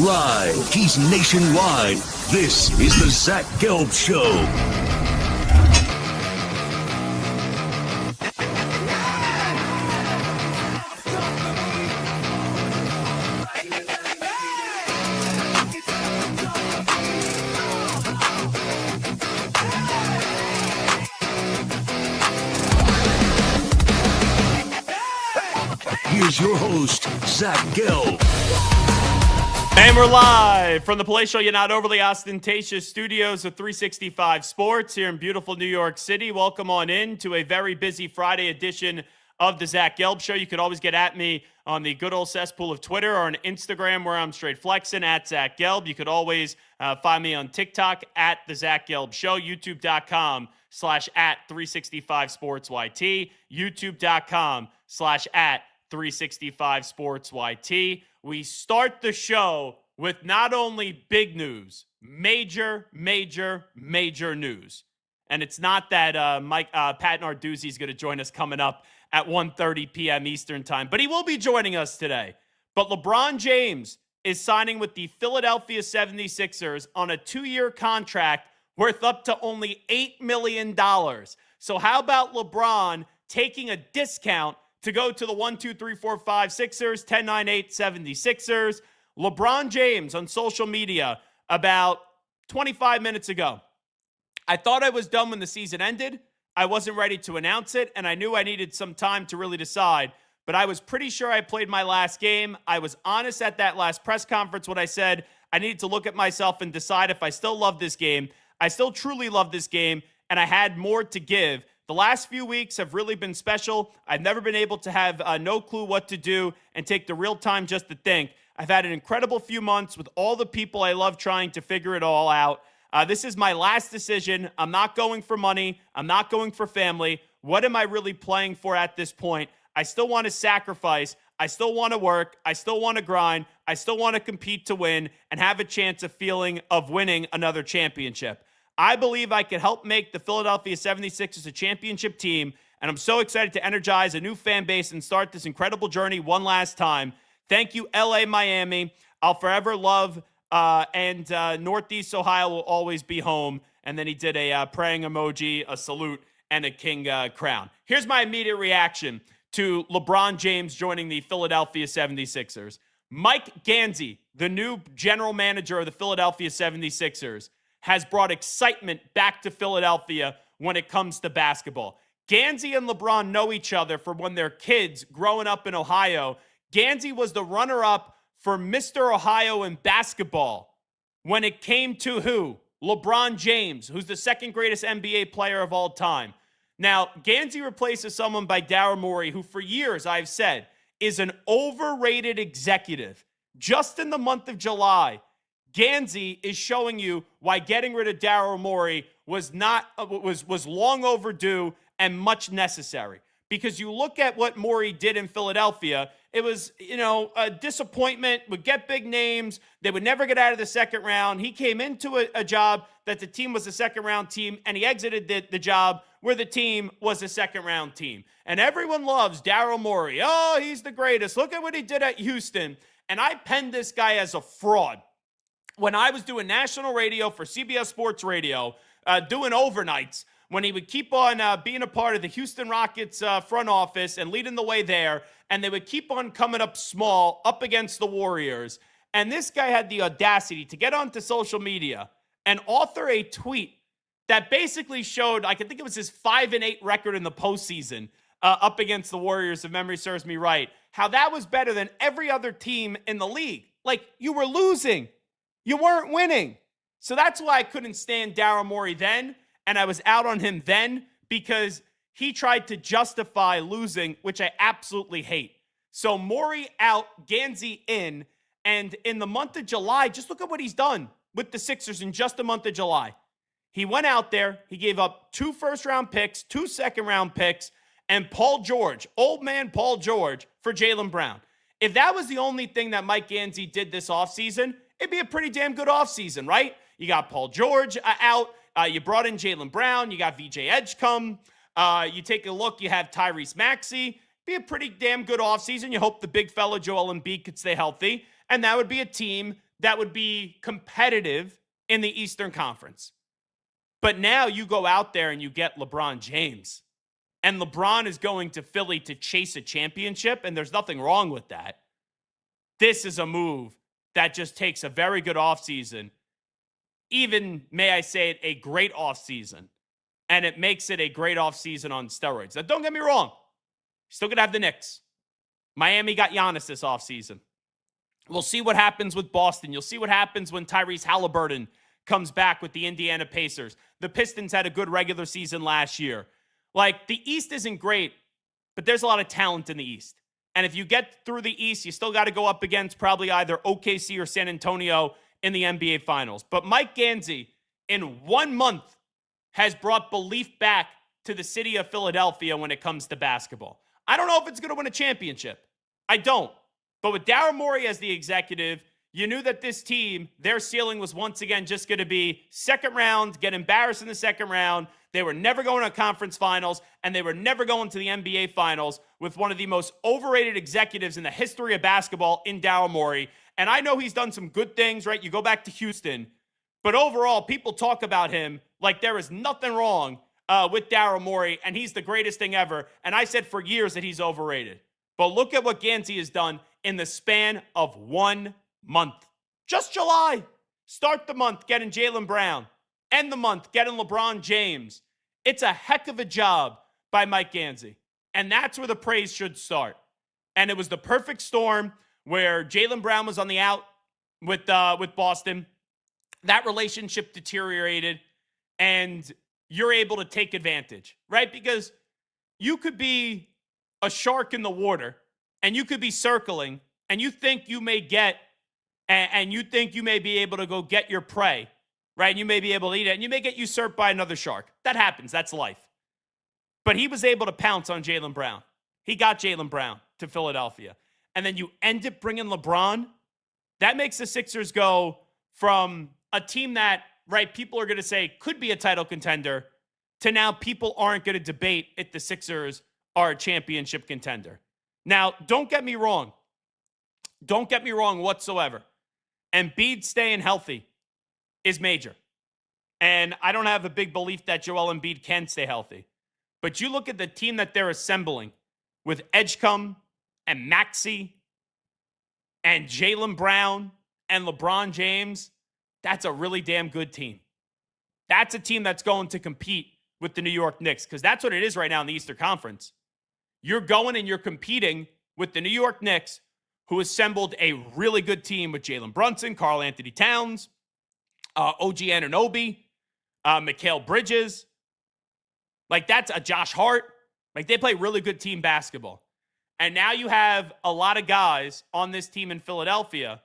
live. He's nationwide. This is the Zach Gelb Show. Here's your host, Zach Gelb. And we're live from the palatial yet not overly ostentatious studios of 365 Sports here in beautiful New York City. Welcome on in to a very busy Friday edition of the Zach Gelb Show. You could always get at me on the good old cesspool of Twitter or on Instagram where I'm straight flexing at Zach Gelb. You could always find me on TikTok at the Zach Gelb Show, youtube.com/@365SportsYT, youtube.com/@365SportsYT. We start the show with not only big news, major news. And it's not that Pat Narduzzi is going to join us coming up at 1:30 p.m. Eastern time, but he will be joining us today. But LeBron James is signing with the Philadelphia 76ers on a 2-year contract worth up to only $8 million. So how about LeBron taking a discount to go to the 1, 2, 3, 4, 5 Sixers, 10, 9, 8, 76ers. LeBron James on social media about 25 minutes ago. I thought I was done when the season ended. I wasn't ready to announce it, and I knew I needed some time to really decide. But I was pretty sure I played my last game. I was honest at that last press conference when I said I needed to look at myself and decide if I still love this game. I still truly love this game, and I had more to give. The last few weeks have really been special. I've never been able to have no clue what to do and take the real time just to think. I've had an incredible few months with all the people I love trying to figure it all out. This is my last decision. I'm not going for money. I'm not going for family. What am I really playing for at this point? I still want to sacrifice. I still want to work. I still want to grind. I still want to compete to win and have a chance of feeling of winning another championship. I believe I can help make the Philadelphia 76ers a championship team, and I'm so excited to energize a new fan base and start this incredible journey one last time. Thank you, LA, Miami. I'll forever love, and Northeast Ohio will always be home. And then he did a praying emoji, a salute, and a king crown. Here's my immediate reaction to LeBron James joining the Philadelphia 76ers. Mike Ganzi, the new general manager of the Philadelphia 76ers, has brought excitement back to Philadelphia when it comes to basketball. Ganzi and LeBron know each other from when they're kids growing up in Ohio. Ganzi was the runner-up for Mr. Ohio in basketball when it came to who? LeBron James, who's the second greatest NBA player of all time. Now, Ganzi replaces someone by Daryl Morey, who for years I've said is an overrated executive. Just in the month of July, Ganzi is showing you why getting rid of Daryl Morey was long overdue and much necessary. Because you look at what Morey did in Philadelphia, it was, a disappointment, would get big names. They would never get out of the second round. He came into a job that the team was a second-round team, and he exited the job where the team was a second-round team. And everyone loves Daryl Morey. Oh, he's the greatest. Look at what he did at Houston. And I penned this guy as a fraud. When I was doing national radio for CBS Sports Radio, doing overnights, when he would keep on being a part of the Houston Rockets front office and leading the way there, and they would keep on coming up small, up against the Warriors. And this guy had the audacity to get onto social media and author a tweet that basically showed, I think it was his 5-8 record in the postseason up against the Warriors, if memory serves me right, how that was better than every other team in the league. Like, you were losing. You weren't winning. So that's why I couldn't stand Daryl Morey then, and I was out on him then because he tried to justify losing, which I absolutely hate. So Morey out, Ganzi in, and in the month of July, just look at what he's done with the Sixers in just the month of July. He went out there, he gave up 2 first-round picks, 2 second-round picks, and Paul George, old man Paul George, for Jaylen Brown. If that was the only thing that Mike Ganzi did this offseason, it'd be a pretty damn good offseason, right? You got Paul George out. You brought in Jaylen Brown. You got VJ Edgecombe. You take a look. You have Tyrese Maxey. Be a pretty damn good offseason. You hope the big fella Joel Embiid could stay healthy. And that would be a team that would be competitive in the Eastern Conference. But now you go out there and you get LeBron James. And LeBron is going to Philly to chase a championship, and there's nothing wrong with that. This is a move that just takes a very good offseason, even, may I say it, a great offseason, and it makes it a great offseason on steroids. Now, don't get me wrong. Still going to have the Knicks. Miami got Giannis this offseason. We'll see what happens with Boston. You'll see what happens when Tyrese Halliburton comes back with the Indiana Pacers. The Pistons had a good regular season last year. Like, the East isn't great, but there's a lot of talent in the East. And if you get through the East, you still got to go up against probably either OKC or San Antonio in the NBA Finals. But Mike Gansey, in 1 month, has brought belief back to the city of Philadelphia when it comes to basketball. I don't know if it's going to win a championship. I don't. But with Daryl Morey as the executive, you knew that this team, their ceiling was once again just going to be second round, get embarrassed in the second round. They were never going to conference finals, and they were never going to the NBA Finals with one of the most overrated executives in the history of basketball in Daryl Morey. And I know he's done some good things, right? You go back to Houston. But overall, people talk about him like there is nothing wrong with Daryl Morey, and he's the greatest thing ever. And I said for years that he's overrated. But look at what Gansey has done in the span of 1 month. Just July. Start the month getting Jaylen Brown. End the month getting LeBron James. It's a heck of a job by Mike Gansey. And that's where the praise should start. And it was the perfect storm where Jaylen Brown was on the out with Boston. That relationship deteriorated, and you're able to take advantage, right? Because you could be a shark in the water, and you could be circling, and you think you may get, and you think you may be able to go get your prey, right? And you may be able to eat it, and you may get usurped by another shark. That happens. That's life. But he was able to pounce on Jaylen Brown. He got Jaylen Brown to Philadelphia. And then you end up bringing LeBron. That makes the Sixers go from a team that, right, people are going to say could be a title contender to now people aren't going to debate if the Sixers are a championship contender. Now, don't get me wrong. Don't get me wrong whatsoever. Embiid staying healthy is major. And I don't have a big belief that Joel Embiid can stay healthy. But you look at the team that they're assembling with Edgecombe and Maxey and Jaylen Brown and LeBron James. That's a really damn good team. That's a team that's going to compete with the New York Knicks, because that's what it is right now in the Eastern Conference. You're going and you're competing with the New York Knicks, who assembled a really good team with Jalen Brunson, Karl Anthony Towns, OG Anunoby, Mikal Bridges. Like, that's a Josh Hart. Like, they play really good team basketball. And now you have a lot of guys on this team in Philadelphia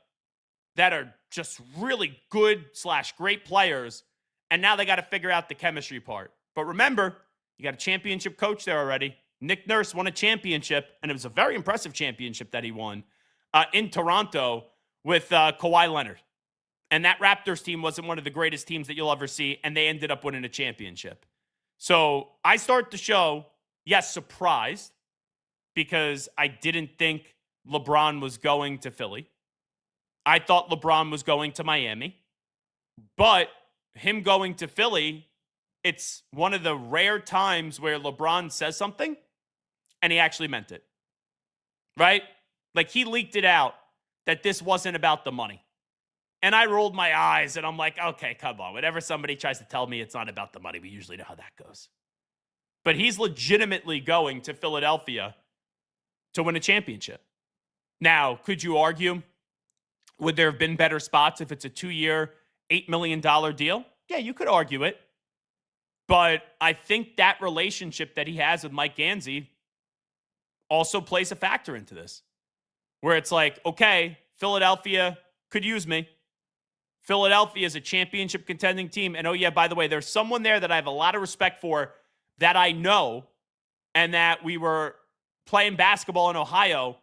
that are just really good / great players. And now they got to figure out the chemistry part. But remember, you got a championship coach there already. Nick Nurse won a championship, and it was a very impressive championship that he won in Toronto with Kawhi Leonard. And that Raptors team wasn't one of the greatest teams that you'll ever see, and they ended up winning a championship. So I start the show, yes, surprised, because I didn't think LeBron was going to Philly. I thought LeBron was going to Miami. But him going to Philly, it's one of the rare times where LeBron says something and he actually meant it. Right? Like, he leaked it out that this wasn't about the money. And I rolled my eyes and I'm like, okay, come on. Whenever somebody tries to tell me it's not about the money, we usually know how that goes. But he's legitimately going to Philadelphia to win a championship. Now, could you argue, would there have been better spots if it's a 2-year, $8 million deal? Yeah, you could argue it. But I think that relationship that he has with Mike Gansey also plays a factor into this. Where it's like, okay, Philadelphia could use me. Philadelphia is a championship contending team. And oh yeah, by the way, there's someone there that I have a lot of respect for that I know, and that we were playing basketball in Ohio,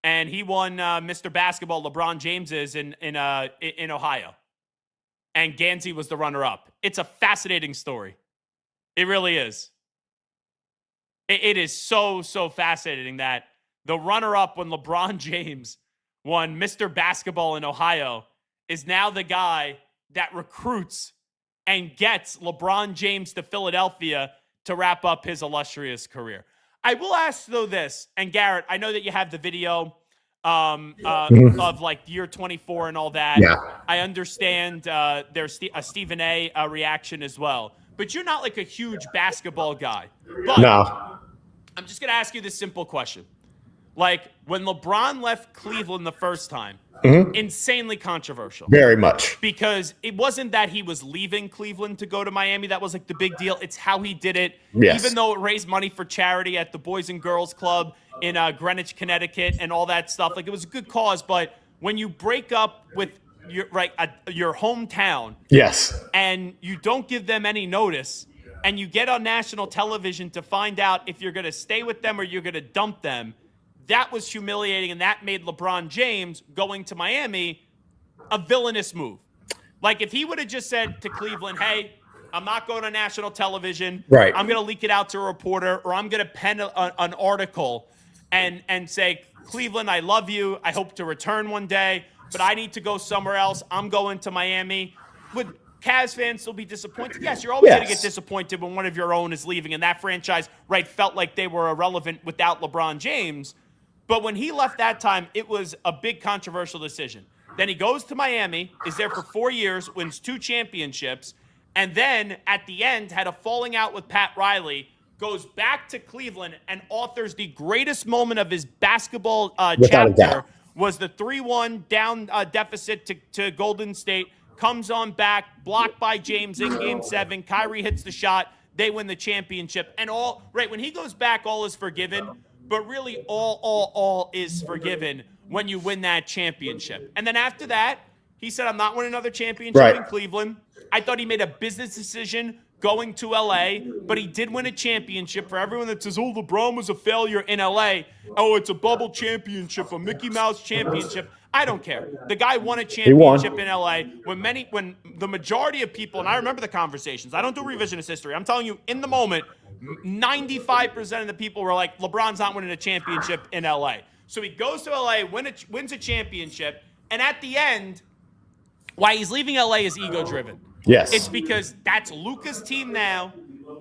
and he won Mr. Basketball, LeBron James is in Ohio. And Gansey was the runner-up. It's a fascinating story. It really is. It is so fascinating that the runner-up when LeBron James won Mr. Basketball in Ohio is now the guy that recruits and gets LeBron James to Philadelphia to wrap up his illustrious career. I will ask, though, this, and Garrett, I know that you have the video of like year 24 and all that. Yeah. I understand there's a Stephen A reaction as well, but you're not like a huge basketball guy. But No. I'm just going to ask you this simple question. Like, when LeBron left Cleveland the first time, insanely controversial. Very much. Because it wasn't that he was leaving Cleveland to go to Miami. That was like the big deal. It's how he did it. Yes. Even though it raised money for charity at the Boys and Girls Club in Greenwich, Connecticut, and all that stuff. Like, it was a good cause. But when you break up with your hometown, Yes. and you don't give them any notice, and you get on national television to find out if you're going to stay with them or you're going to dump them, that was humiliating, and that made LeBron James going to Miami a villainous move. Like, if he would have just said to Cleveland, hey, I'm not going on national television. Right. I'm going to leak it out to a reporter, or I'm going to pen an article and say, Cleveland, I love you. I hope to return one day, but I need to go somewhere else. I'm going to Miami. Would Cavs fans still be disappointed? Yes, you're always going to get disappointed when one of your own is leaving, and that franchise, felt like they were irrelevant without LeBron James. But when he left that time, it was a big controversial decision. Then he goes to Miami, is there for 4 years, wins 2 championships, and then at the end had a falling out with Pat Riley, goes back to Cleveland and authors the greatest moment of his basketball chapter, was the 3-1 down deficit to Golden State, comes on back, blocked by James in Game 7, Kyrie hits the shot, they win the championship, and when he goes back, all is forgiven. But really, all is forgiven when you win that championship. And then after that, he said, I'm not winning another championship in Cleveland. I thought he made a business decision going to L.A., but he did win a championship. For everyone that says, oh, LeBron was a failure in L.A., oh, it's a bubble championship, a Mickey Mouse championship. I don't care. The guy won a championship in L.A. when the majority of people, and I remember the conversations, I don't do revisionist history. I'm telling you, in the moment, 95% of the people were like, LeBron's not winning a championship in L.A. So he goes to L.A., wins a championship, and at the end, why he's leaving L.A. is ego-driven. Yes. It's because that's Luka's team now.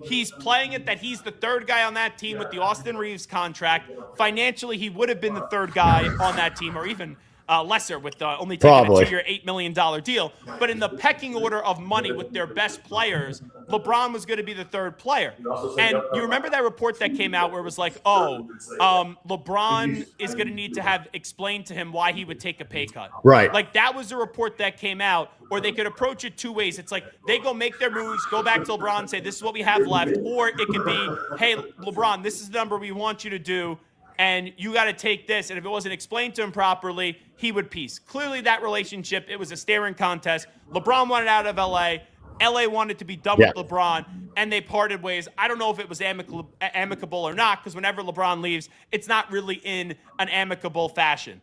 He's playing it that he's the third guy on that team with the Austin Reeves contract. Financially, he would have been the third guy on that team, or even lesser with only taking a 2-year, $8 million deal. But in the pecking order of money with their best players, LeBron was going to be the third player. And you remember that report that came out where it was like, LeBron is going to need to have explained to him why he would take a pay cut. Right. Like, that was the report that came out, or they could approach it 2 ways. It's like they go make their moves, go back to LeBron and say, this is what we have left. Or it could be, hey, LeBron, this is the number we want you to do, and you got to take this. And if it wasn't explained to him properly, he would piece. Clearly, that relationship, it was a staring contest. LeBron wanted out of L.A. L.A. wanted to be done with LeBron, and they parted ways. I don't know if it was amicable or not, because whenever LeBron leaves, it's not really in an amicable fashion.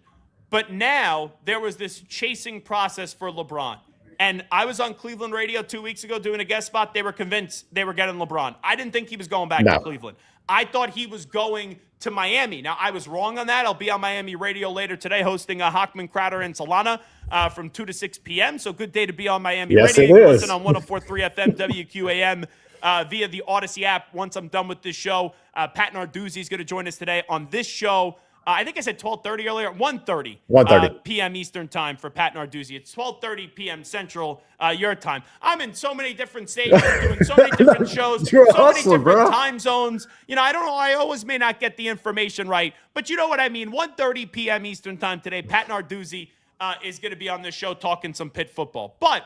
But now there was this chasing process for LeBron. And I was on Cleveland radio 2 weeks ago doing a guest spot. They were convinced they were getting LeBron. I didn't think he was going back to Cleveland. I thought he was going to Miami. Now, I was wrong on that. I'll be on Miami radio later today hosting Hockman, Crowder, and Solana from 2 to 6 p.m. So good day to be on Miami radio. You can listen on 104.3 FM, WQAM, via the Odyssey app. Once I'm done with this show, Pat Narduzzi is going to join us today on this show. I think I said 12:30 earlier. 1:30 p.m. Eastern time for Pat Narduzzi. It's 12:30 p.m. Central your time. I'm in so many different stations, doing so many different shows, so many different time zones. You know, I don't know. I always may not get the information right, but you know what I mean. 1:30 p.m. Eastern time today. Pat Narduzzi is going to be on this show talking some Pitt football. But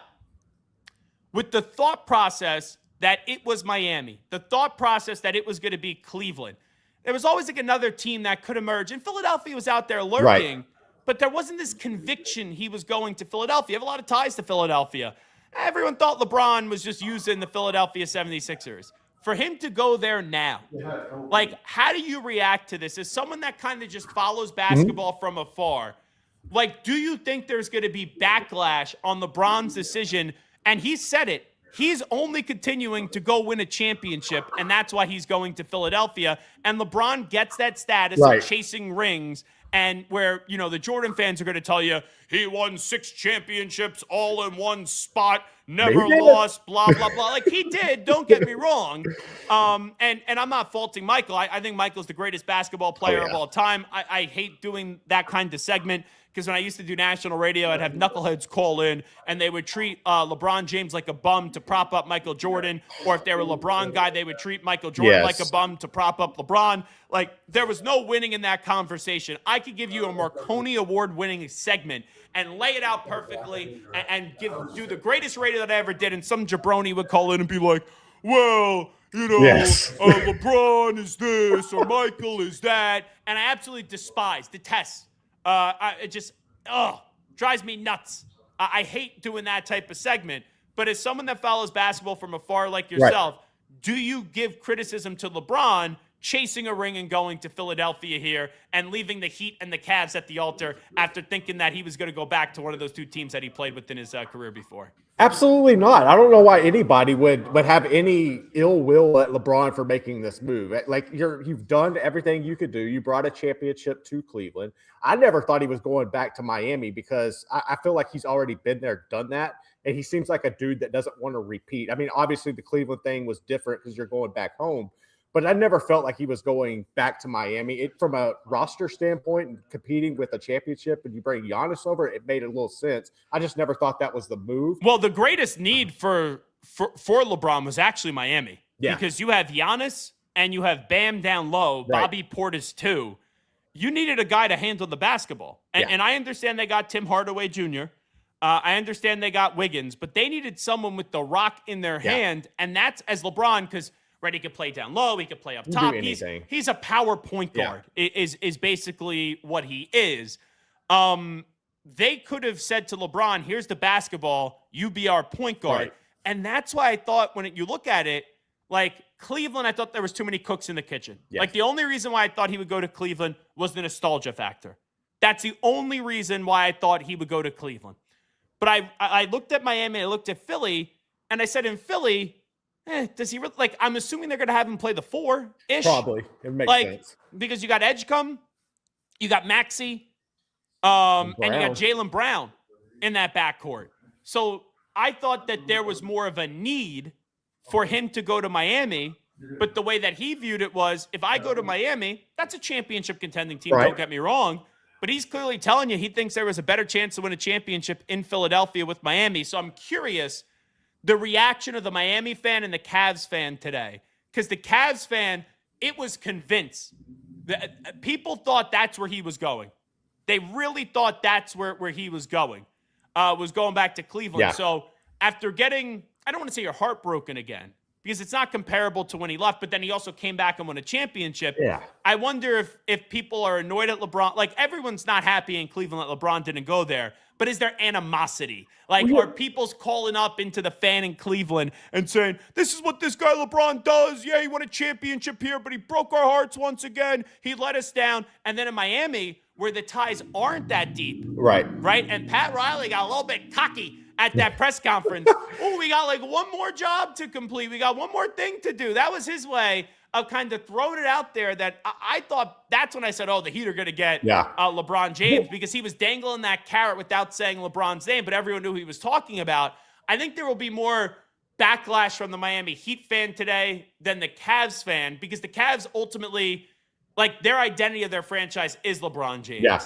with the thought process that it was Miami, the thought process that it was going to be Cleveland, there was always like another team that could emerge. And Philadelphia was out there lurking, but there wasn't this conviction he was going to Philadelphia. You have a lot of ties to Philadelphia. Everyone thought LeBron was just using the Philadelphia 76ers. For him to go there now, like, how do you react to this? As someone that kind of just follows basketball from afar, like, do you think there's going to be backlash on LeBron's decision? And he said it He's only continuing to go win a championship, and that's why he's going to Philadelphia. And LeBron gets that status of chasing rings, and where, the Jordan fans are going to tell you, he won 6 championships all in one spot, never lost, blah, blah, blah. Like, he did, don't get me wrong. And I'm not faulting Michael. I think Michael's the greatest basketball player of all time. I hate doing that kind of segment, because when I used to do national radio, I'd have knuckleheads call in, and they would treat LeBron James like a bum to prop up Michael Jordan. Or if they were a LeBron guy, they would treat Michael Jordan like a bum to prop up LeBron. Like, there was no winning in that conversation. I could give you a Marconi Award-winning segment and lay it out perfectly and do the greatest radio that I ever did, and some jabroni would call in and be like, well, LeBron is this or Michael is that. And I absolutely detest. It just drives me nuts. I hate doing that type of segment. But as someone that follows basketball from afar like yourself, do you give criticism to LeBron chasing a ring and going to Philadelphia here and leaving the Heat and the Cavs at the altar after thinking that he was going to go back to one of those 2 teams that he played with in his career before? Absolutely not. I don't know why anybody would have any ill will at LeBron for making this move. Like, you've done everything you could do. You brought a championship to Cleveland. I never thought he was going back to Miami, because I feel like he's already been there, done that. And he seems like a dude that doesn't want to repeat. I mean, obviously the Cleveland thing was different because you're going back home, but I never felt like he was going back to Miami. From a roster standpoint and competing with a championship, and you bring Giannis over, it made a little sense. I just never thought that was the move. Well, the greatest need for LeBron was actually Miami. Yeah. Because you have Giannis and you have Bam down low, Bobby Portis too. You needed a guy to handle the basketball. And I understand they got Tim Hardaway Jr., I understand they got Wiggins, but they needed someone with the rock in their hand, and that's as LeBron, because he could play down low, he could play up top. He's a power point guard, is basically what he is. They could have said to LeBron, here's the basketball, you be our point guard. Right. And that's why I thought when you look at it, like Cleveland, I thought there was too many cooks in the kitchen. Yes. Like, the only reason why I thought he would go to Cleveland was the nostalgia factor. That's the only reason why I thought he would go to Cleveland. But I looked at Miami, I looked at Philly, and I said, in Philly, does he really, like, I'm assuming they're going to have him play the 4-ish. Probably. It makes sense. Because you got Edgecombe, you got Maxey, and you got Jaylen Brown in that backcourt. So I thought that there was more of a need for him to go to Miami, but the way that he viewed it was, if I go to Miami, that's a championship contending team, don't get me wrong. But he's clearly telling you he thinks there was a better chance to win a championship in Philadelphia with Miami. So I'm curious the reaction of the Miami fan and the Cavs fan today. Because the Cavs fan, it was convinced. That people thought that's where he was going. They really thought that's where he was going back to Cleveland. Yeah. So after getting, I don't want to say you're heartbroken again, because it's not comparable to when he left, but then he also came back and won a championship. Yeah. I wonder if people are annoyed at LeBron. Like, everyone's not happy in Cleveland that LeBron didn't go there, but is there animosity? Like, are people's calling up into the fan in Cleveland and saying, this is what this guy LeBron does. Yeah, he won a championship here, but he broke our hearts once again. He let us down. And then in Miami, where the ties aren't that deep. Right. And Pat Riley got a little bit cocky at that press conference. We got like one more job to complete. We got one more thing to do. That was his way of kind of throwing it out there, that I thought that's when I said, the Heat are going to get LeBron James, because he was dangling that carrot without saying LeBron's name, but everyone knew who he was talking about. I think there will be more backlash from the Miami Heat fan today than the Cavs fan, because the Cavs ultimately, like, their identity of their franchise is LeBron James. Yeah.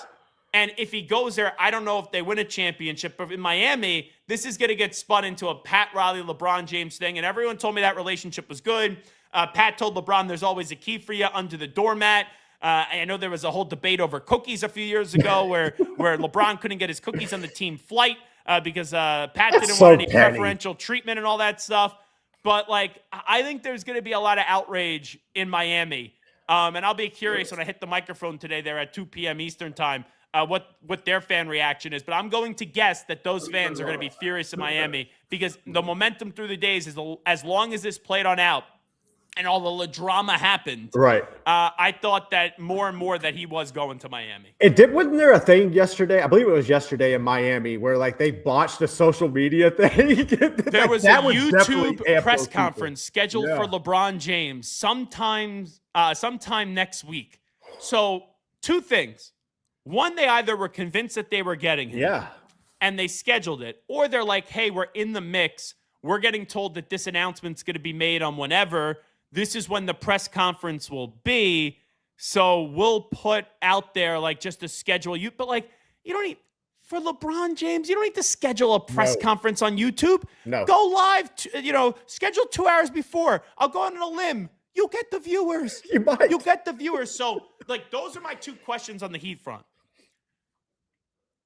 And if he goes there, I don't know if they win a championship. But in Miami, this is going to get spun into a Pat Riley, LeBron James thing. And everyone told me that relationship was good. Pat told LeBron there's always a key for you under the doormat. I know there was a whole debate over cookies a few years ago where LeBron couldn't get his cookies on the team flight because Pat didn't want any preferential treatment and all that stuff. But, like, I think there's going to be a lot of outrage in Miami. And I'll be curious when I hit the microphone today there at 2 p.m. Eastern time, what their fan reaction is. But I'm going to guess that those fans are going to be furious in Miami, because the momentum through the days is, as long as this played on out, and all the drama happened, Right. I thought that more and more that he was going to Miami. Wasn't there a thing yesterday? I believe it was yesterday in Miami where like they botched a social media thing. There was a YouTube press conference scheduled Yeah. for LeBron James sometime next week. So 2 things. One, they either were convinced that they were getting him. Yeah. And they scheduled it, or they're like, hey, we're in the mix. We're getting told that this announcement's going to be made on whenever. This is when the press conference will be. So we'll put out there like just a schedule. But like, you don't need, for LeBron James, you don't need to schedule a press conference on YouTube. No. Go live, schedule 2 hours before. I'll go on a limb. You get the viewers. You might. You get the viewers. So like, those are my 2 questions on the Heat front.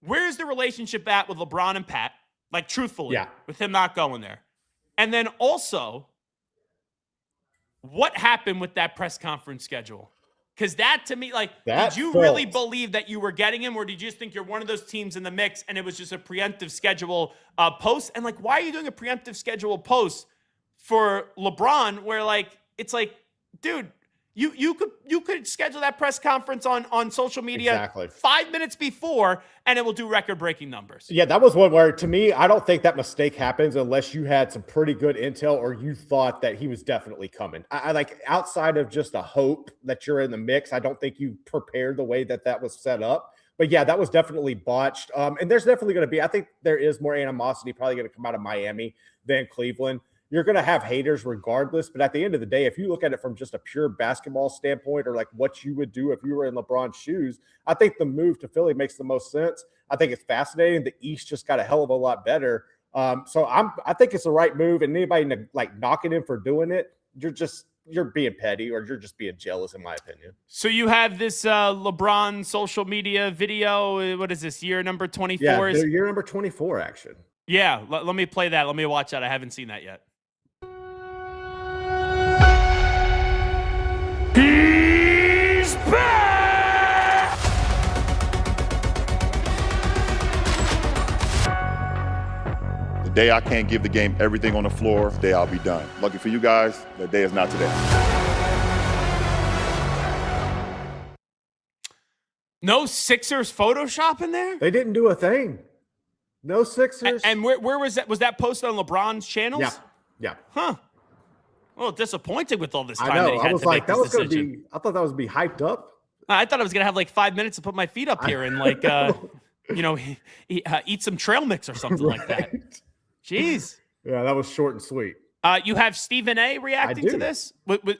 Where's the relationship at with LeBron and Pat? Like, truthfully, with him not going there. And then also, what happened with that press conference schedule? Because that, to me, like, did you really believe that you were getting him, or did you just think you're one of those teams in the mix and it was just a preemptive schedule post? And, like, why are you doing a preemptive schedule post for LeBron where, like, it's like, dude, you could schedule that press conference on social media 5 minutes before, and it will do record-breaking numbers. Yeah, that was one where, to me, I don't think that mistake happens unless you had some pretty good intel or you thought that he was definitely coming. I like, outside of just a hope that you're in the mix, I don't think you prepared the way that was set up. But yeah, that was definitely botched. And there's definitely going to be, I think there is more animosity probably going to come out of Miami than Cleveland. You're going to have haters regardless. But at the end of the day, if you look at it from just a pure basketball standpoint, or like what you would do if you were in LeBron's shoes, I think the move to Philly makes the most sense. I think it's fascinating. The East just got a hell of a lot better. So I think it's the right move. And anybody like knocking him for doing it, you're being petty, or you're just being jealous, in my opinion. So you have this LeBron social media video. What is this, year number 24? Yeah, year number 24 action. Yeah, let me play that. Let me watch that. I haven't seen that yet. He's back! The day I can't give the game everything on the floor, the day I'll be done. Lucky for you guys, the day is not today. No Sixers Photoshop in there? They didn't do a thing. No Sixers. And where was that? Was that posted on LeBron's channels? Yeah. Huh. A little disappointed with all this time. I know. That he had I was to like, make that this was going to decision. be, I thought that was be hyped up. I thought I was going to have like 5 minutes to put my feet up here and like, eat some trail mix or something like that. Jeez. Yeah, that was short and sweet. You have Stephen A. reacting to this?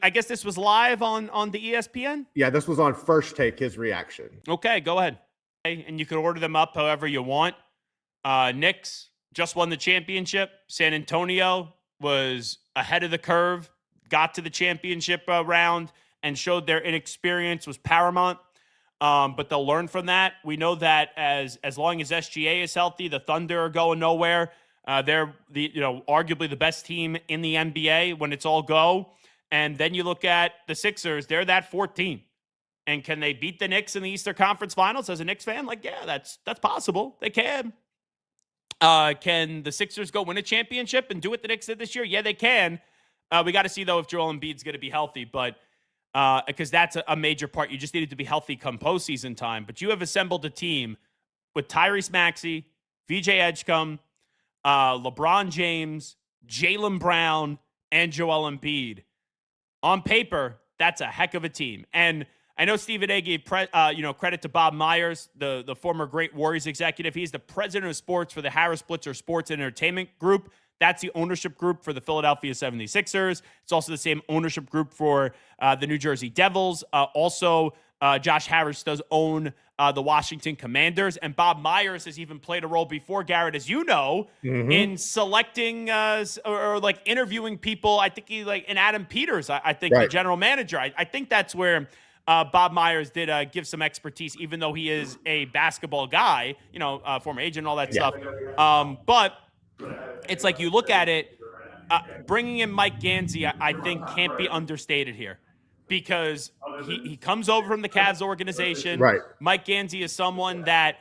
I guess this was live on the ESPN? Yeah, this was on First Take, his reaction. Okay, go ahead. And you can order them up however you want. Knicks just won the championship. San Antonio was ahead of the curve, got to the championship round, and showed their inexperience was paramount. But they'll learn from that. We know that as long as SGA is healthy, the Thunder are going nowhere. They're arguably the best team in the NBA when it's all go. And then you look at the Sixers, they're that 14. And can they beat the Knicks in the Eastern Conference Finals? As a Knicks fan, like, yeah, that's possible. They can. Can the Sixers go win a championship and do what the Knicks did this year? Yeah, they can. We got to see, though, if Joel Embiid's going to be healthy. But because that's a major part. You just needed to be healthy come postseason time. But you have assembled a team with Tyrese Maxey, VJ Edgecombe, LeBron James, Jaylen Brown, and Joel Embiid. On paper, that's a heck of a team. And I know Stephen A. gave credit to Bob Myers, the former great Warriors executive. He's the president of sports for the Harris Blitzer Sports and Entertainment Group. That's the ownership group for the Philadelphia 76ers. It's also the same ownership group for the New Jersey Devils. Josh Harris does own the Washington Commanders. And Bob Myers has even played a role before, Garrett, as you know, in selecting or like interviewing people. I think and Adam Peters, I think, the general manager. I think that's where Bob Myers did give some expertise, even though he is a basketball guy, former agent and all that stuff. But it's like you look at it, bringing in Mike Ganzi, I think can't be understated here, because he comes over from the Cavs organization. Right. Mike Ganzi is someone that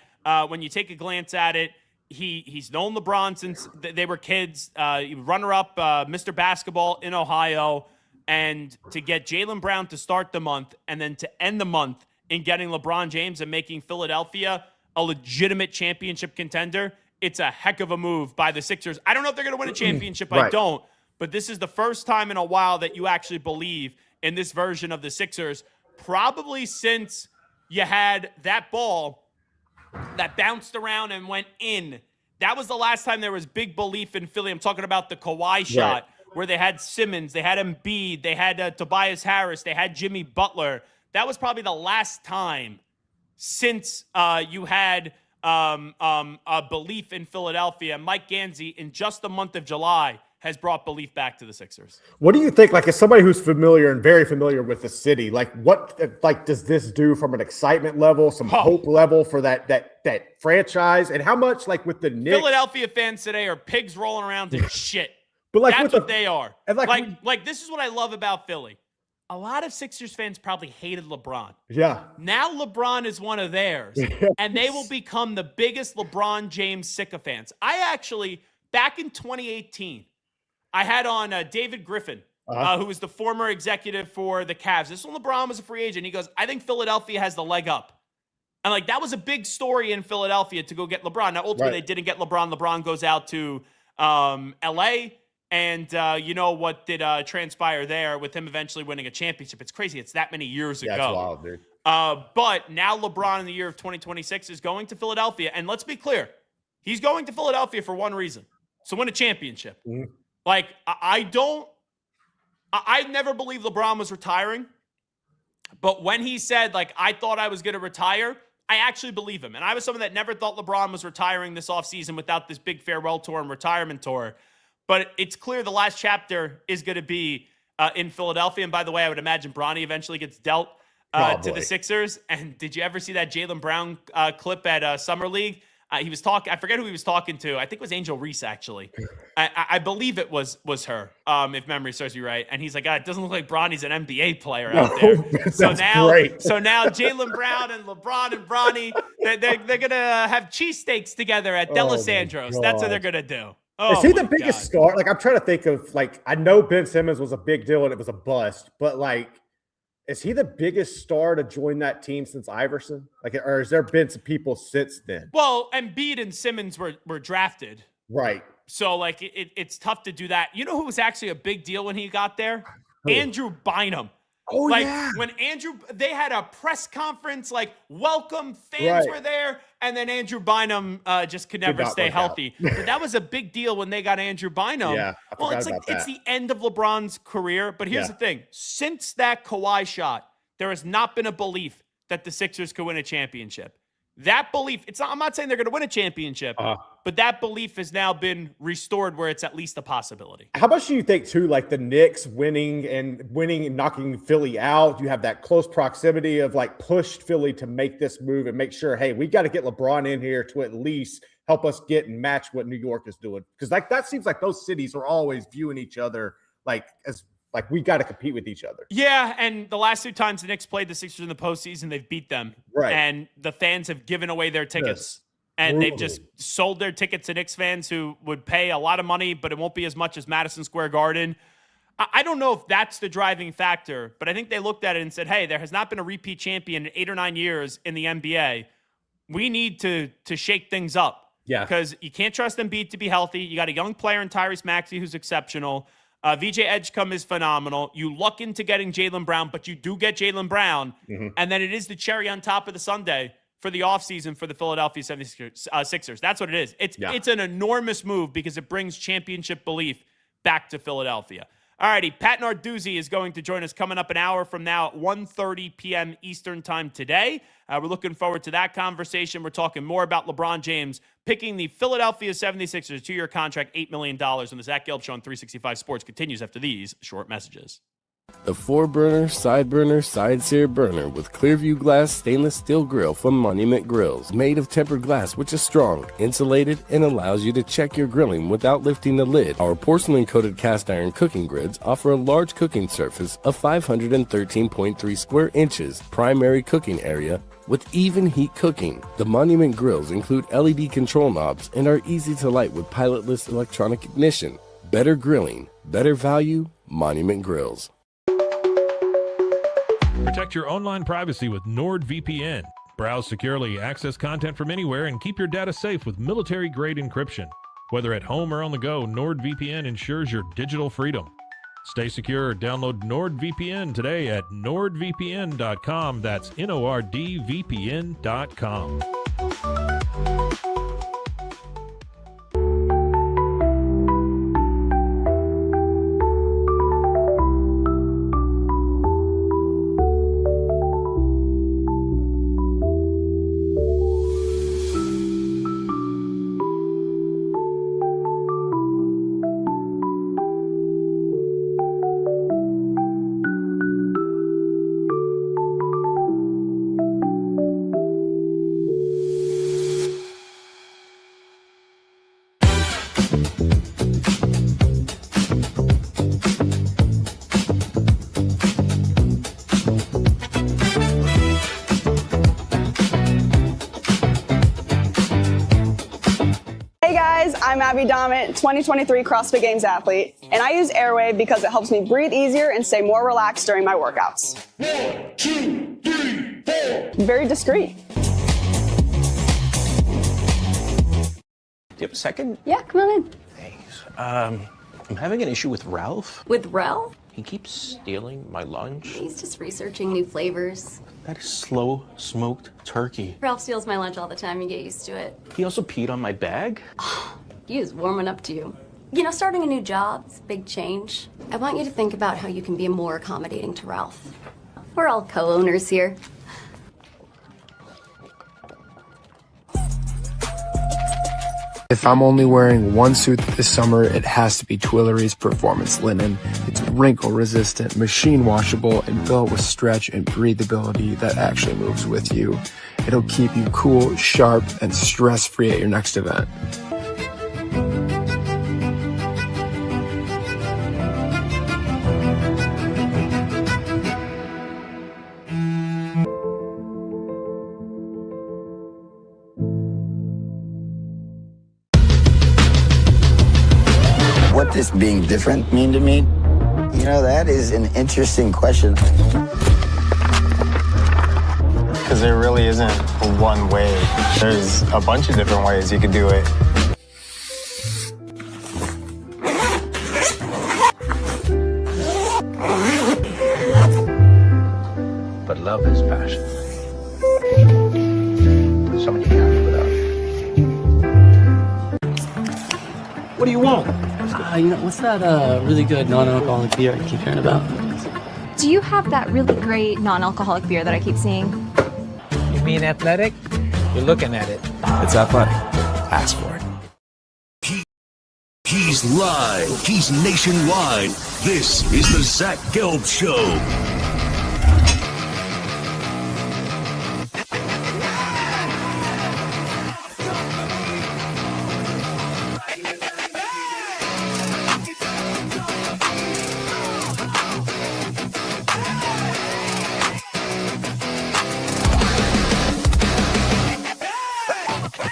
when you take a glance at it, he's known LeBron since they were kids. Runner-up Mr. Basketball in Ohio. And to get Jaylen Brown to start the month and then to end the month in getting LeBron James and making Philadelphia a legitimate championship contender, it's a heck of a move by the Sixers. I don't know if they're going to win a championship. Right. I don't. But this is the first time in a while that you actually believe in this version of the Sixers, probably since you had that ball that bounced around and went in. That was the last time there was big belief in Philly. I'm talking about the Kawhi shot where they had Simmons, they had Embiid, they had Tobias Harris, they had Jimmy Butler. That was probably the last time since you had a belief in Philadelphia. Mike Ganzi, in just the month of July, has brought belief back to the Sixers. What do you think, like, as somebody who's familiar and very familiar with the city, like, what, like, does this do from an excitement level, some hope level for that franchise? And how much, like, with the Knicks? Philadelphia fans today are pigs rolling around in shit. But like, that's what they are. And like this is what I love about Philly. A lot of Sixers fans probably hated LeBron. Yeah. Now LeBron is one of theirs, and they will become the biggest LeBron James sycophants. I actually, back in 2018, I had on David Griffin, who was the former executive for the Cavs. This is when LeBron was a free agent. He goes, I think Philadelphia has the leg up. And, like, that was a big story in Philadelphia to go get LeBron. Now, ultimately, they didn't get LeBron. LeBron goes out to L.A., and you know what did transpire there with him eventually winning a championship. It's crazy. It's that many years ago. That's wild, dude. But now LeBron in the year of 2026 is going to Philadelphia. And let's be clear, he's going to Philadelphia for one reason. So win a championship. Mm-hmm. Like, I never believed LeBron was retiring. But when he said, like, I thought I was going to retire, I actually believe him. And I was someone that never thought LeBron was retiring this offseason without this big farewell tour and retirement tour. But it's clear the last chapter is going to be in Philadelphia. And by the way, I would imagine Bronny eventually gets dealt to the Sixers. And did you ever see that Jaylen Brown clip at Summer League? He was talking. I forget who he was talking to. I think it was Angel Reese, actually. I believe it was her, if memory serves me right. And he's like, it doesn't look like Bronny's an NBA player out there. So now Jaylen Brown and LeBron and Bronny, they're gonna have cheesesteaks together at D'Alessandro's. That's what they're gonna do. Is he the biggest star? Like, I'm trying to think of, like, I know Ben Simmons was a big deal and it was a bust, but, like, is he the biggest star to join that team since Iverson? Like, or has there been some people since then? Well, Embiid and Simmons were drafted. Right. So, like, it's tough to do that. You know who was actually a big deal when he got there? Andrew Bynum. Oh, like, yeah. When they had a press conference, like, welcome, fans were there, and then Andrew Bynum just could never stay healthy. But that was a big deal when they got Andrew Bynum. Yeah, well, it's like it's the end of LeBron's career. But here's the thing. Since that Kawhi shot, there has not been a belief that the Sixers could win a championship. That belief, I'm not saying they're going to win a championship, but that belief has now been restored where it's at least a possibility. How much do you think, too, like the Knicks winning and knocking Philly out, you have that close proximity of, like, pushed Philly to make this move and make sure, hey, we got to get LeBron in here to at least help us get and match what New York is doing? Because, like, that seems like those cities are always viewing each other like we got to compete with each other. Yeah, and the last two times the Knicks played the Sixers in the postseason, they've beat them. Right. And the fans have given away their tickets. And they've just sold their tickets to Knicks fans who would pay a lot of money, but it won't be as much as Madison Square Garden. I don't know if that's the driving factor, but I think they looked at it and said, hey, there has not been a repeat champion in 8 or 9 years in the NBA. We need to shake things up. Yeah. Because you can't trust Embiid to be healthy. You got a young player in Tyrese Maxey who's exceptional. VJ Edgecombe is phenomenal. You luck into getting Jaylen Brown, but you do get Jaylen Brown. Mm-hmm. And then it is the cherry on top of the sundae for the offseason for the Philadelphia 76ers. That's what it is. It's an enormous move because it brings championship belief back to Philadelphia. All righty, Pat Narduzzi is going to join us coming up an hour from now at 1:30 p.m. Eastern time today. We're looking forward to that conversation. We're talking more about LeBron James picking the Philadelphia 76ers 2-year contract, $8 million. And the Zach Gelb Show on 365 Sports continues after these short messages. The 4-burner, side sear burner with Clearview Glass stainless steel grill from Monument Grills. Made of tempered glass, which is strong, insulated, and allows you to check your grilling without lifting the lid. Our porcelain-coated cast iron cooking grids offer a large cooking surface of 513.3 square inches, primary cooking area, with even heat cooking. The Monument Grills include LED control knobs and are easy to light with pilotless electronic ignition. Better grilling, better value, Monument Grills. Protect your online privacy with NordVPN. Browse securely, access content from anywhere, and keep your data safe with military-grade encryption. Whether at home or on the go, NordVPN ensures your digital freedom. Stay secure. Download NordVPN today at nordvpn.com. That's NORDVPN.com. I'm Abby Domit, 2023 CrossFit Games athlete, and I use Airwave because it helps me breathe easier and stay more relaxed during my workouts. 1, 2, 3, 4. Very discreet. Do you have a second? Yeah, come on in. Thanks. I'm having an issue with Ralph. With Ralph? He keeps stealing my lunch. He's just researching new flavors. That is slow smoked turkey. Ralph steals my lunch all the time. You get used to it. He also peed on my bag. He is warming up to you. You know, starting a new job, it's a big change. I want you to think about how you can be more accommodating to Ralph. We're all co-owners here. If I'm only wearing one suit this summer, it has to be Tuileries Performance Linen. It's wrinkle resistant, machine washable, and built with stretch and breathability that actually moves with you. It'll keep you cool, sharp, and stress-free at your next event. What does being different mean to me? You know, that is an interesting question. Because there really isn't one way. There's a bunch of different ways you could do it. But love is passion. Somebody can't live without. What do you want? What's that really good non-alcoholic beer I keep hearing about? Do you have that really great non-alcoholic beer that I keep seeing? You mean athletic? You're looking at it. It's athletic. Ask for it. He's live. He's nationwide. This is the Zach Gelb Show.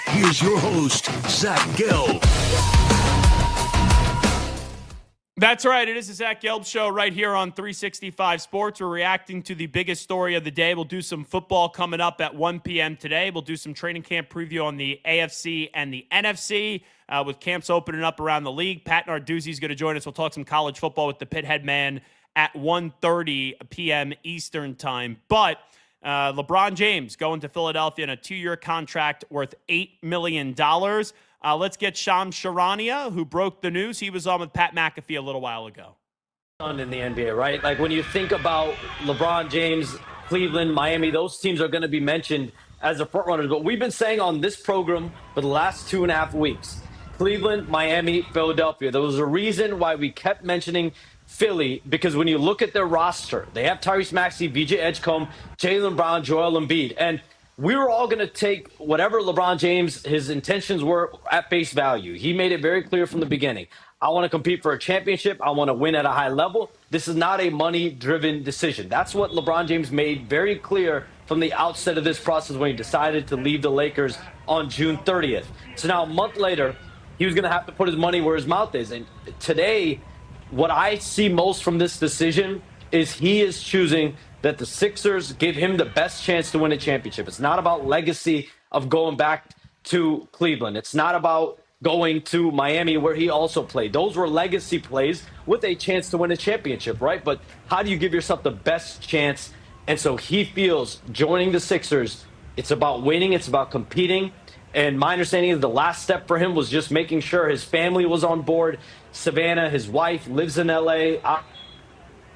Here's your host, Zach Gelb. That's right. It is the Zach Gelb Show right here on 365 Sports. We're reacting to the biggest story of the day. We'll do some football coming up at 1 p.m. today. We'll do some training camp preview on the AFC and the NFC with camps opening up around the league. Pat Narduzzi is going to join us. We'll talk some college football with the Pithead Man at 1:30 p.m. Eastern time. But LeBron James going to Philadelphia in a 2-year contract worth $8 million. Let's get Shams Charania, who broke the news. He was on with Pat McAfee a little while ago. In the NBA, right? Like when you think about LeBron James, Cleveland, Miami, those teams are going to be mentioned as the front runners. But we've been saying on this program for the last 2.5 weeks, Cleveland, Miami, Philadelphia. There was a reason why we kept mentioning Philly, because when you look at their roster, they have Tyrese Maxey, VJ Edgecombe, Jaylen Brown, Joel Embiid. And we were all going to take whatever LeBron James, his intentions were at face value. He made it very clear from the beginning. I want to compete for a championship. I want to win at a high level. This is not a money-driven decision. That's what LeBron James made very clear from the outset of this process when he decided to leave the Lakers on June 30th. So now a month later, he was going to have to put his money where his mouth is. And today, what I see most from this decision is he is choosing that the Sixers give him the best chance to win a championship. It's not about legacy of going back to Cleveland. It's not about going to Miami where he also played. Those were legacy plays with a chance to win a championship, right? But how do you give yourself the best chance? And so he feels joining the Sixers, it's about winning, it's about competing. And my understanding is the last step for him was just making sure his family was on board. Savannah, his wife, lives in LA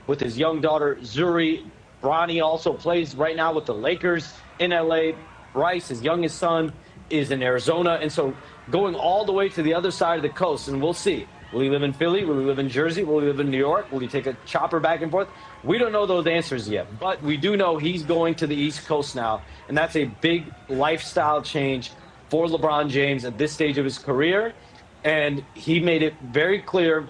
with his young daughter, Zuri. Bronny also plays right now with the Lakers in LA. Bryce, his youngest son, is in Arizona. And so going all the way to the other side of the coast, and we'll see. Will he live in Philly? Will he live in Jersey? Will he live in New York? Will he take a chopper back and forth? We don't know those answers yet, but we do know he's going to the East Coast now, and that's a big lifestyle change for LeBron James at this stage of his career. And he made it very clear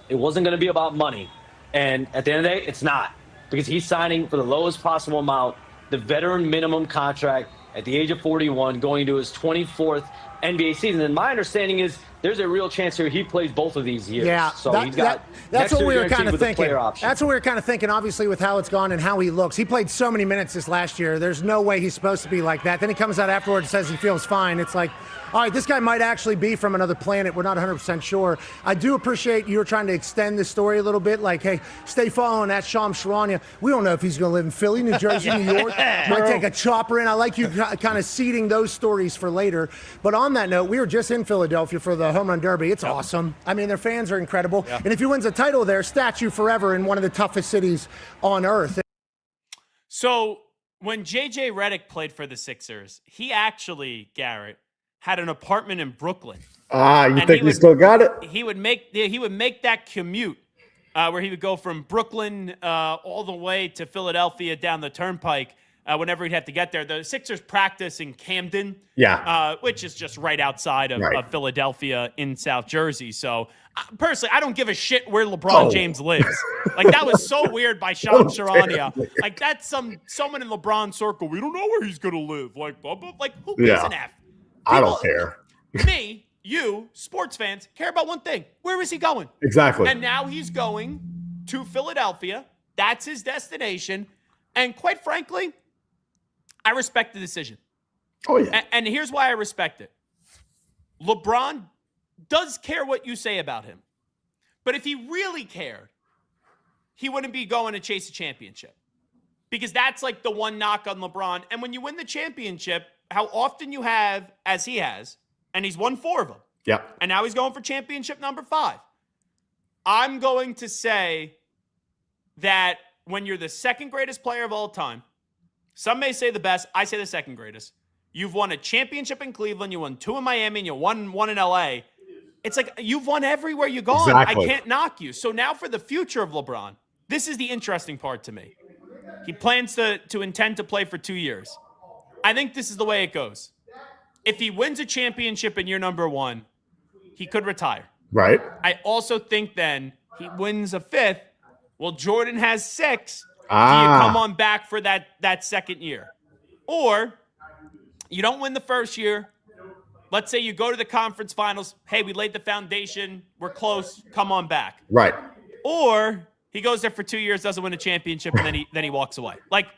it wasn't going to be about money. And at the end of the day, it's not, because he's signing for the lowest possible amount, the veteran minimum contract at the age of 41, going to his 24th NBA season. And my understanding is there's a real chance here he plays both of these years. Yeah, so he's got that's what we were kind of thinking. That's what we were kind of thinking, obviously, with how it's gone and how he looks. He played so many minutes this last year. There's no way he's supposed to be like that. Then he comes out afterwards and says he feels fine. It's like, all right, this guy might actually be from another planet. We're not 100% sure. I do appreciate you were trying to extend the story a little bit. Like, hey, stay following that Shams Charania. We don't know if he's going to live in Philly, New Jersey, New York. Might take a chopper in. I like you kind of seeding those stories for later. But on that note, we were just in Philadelphia for the Home Run Derby. It's awesome. I mean, their fans are incredible. And if he wins a title there, statue forever in one of the toughest cities on earth. So when J.J. Redick played for the Sixers, he actually, Garrett, had an apartment in Brooklyn. You think he still got it? He would make that commute where he would go from Brooklyn all the way to Philadelphia down the Turnpike whenever he'd have to get there. The Sixers practice in Camden, which is just right outside of Philadelphia in South Jersey. So personally, I don't give a shit where LeBron James lives. Like, that was so weird by Shams Charania. Like, that's someone in LeBron's circle. We don't know where he's going to live. Like, blah, blah, like, who gives an F? I don't care. Me, you, sports fans, care about one thing. Where is he going? Exactly. And now he's going to Philadelphia. That's his destination. And quite frankly, I respect the decision. Oh, yeah. And here's why I respect it. LeBron does care what you say about him. But if he really cared, he wouldn't be going to chase a championship. Because that's like the one knock on LeBron. And when you win the championship, how often you have, as he has, and he's won 4 of them. Yep. And now he's going for championship number 5. I'm going to say that when you're the second greatest player of all time, some may say the best, I say the second greatest. You've won a championship in Cleveland, you won 2 in Miami, and you won 1 in LA. It's like you've won everywhere you've gone. Exactly. I can't knock you. So now for the future of LeBron, this is the interesting part to me. He plans to intend to play for 2 years. I think this is the way it goes. If he wins a championship in year number 1, he could retire. Right. I also think then he wins a 5th. Well, Jordan has 6. Do you come on back for that second year? Or you don't win the first year. Let's say you go to the conference finals. Hey, we laid the foundation. We're close. Come on back. Right. Or he goes there for 2 years, doesn't win a championship, and then he walks away. Like,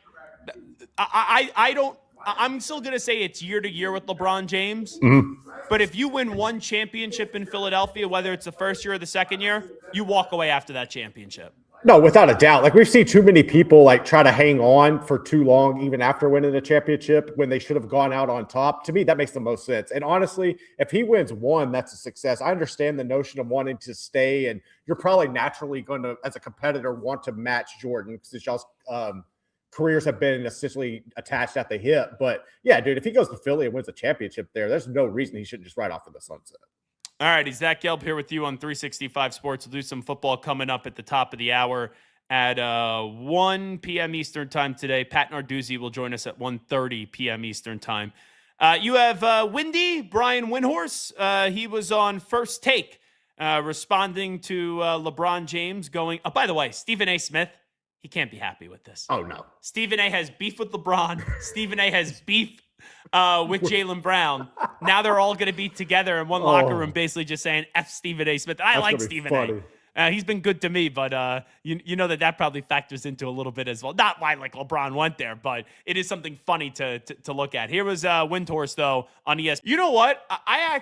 I'm still going to say it's year to year with LeBron James. Mm-hmm. But if you win one championship in Philadelphia, whether it's the first year or the second year, you walk away after that championship. No, without a doubt. Like, we've seen too many people like try to hang on for too long, even after winning a championship, when they should have gone out on top. To me, that makes the most sense. And honestly, if he wins 1, that's a success. I understand the notion of wanting to stay, and you're probably naturally going to, as a competitor, want to match Jordan because y'all's careers have been essentially attached at the hip. But yeah, dude, if he goes to Philly and wins a championship there, there's no reason he shouldn't just ride off in the sunset. All right, he's Zach Gelb here with you on 365 Sports. We'll do some football coming up at the top of the hour at 1 p.m. Eastern time today. Pat Narduzzi will join us at 1:30 p.m. Eastern time. You have Brian Windhorse. He was on First Take responding to LeBron James going, oh, by the way, Stephen A. Smith, he can't be happy with this. Oh, no. Stephen A. has beef with LeBron. Stephen A. has beef with Jaylen Brown. Now they're all going to be together in one locker room, basically just saying F Stephen A. Smith. I like Stephen A. He's been good to me, but you know that probably factors into a little bit as well. Not why like LeBron went there, but it is something funny to look at. Here was Windhorst though on ESPN. You know what? I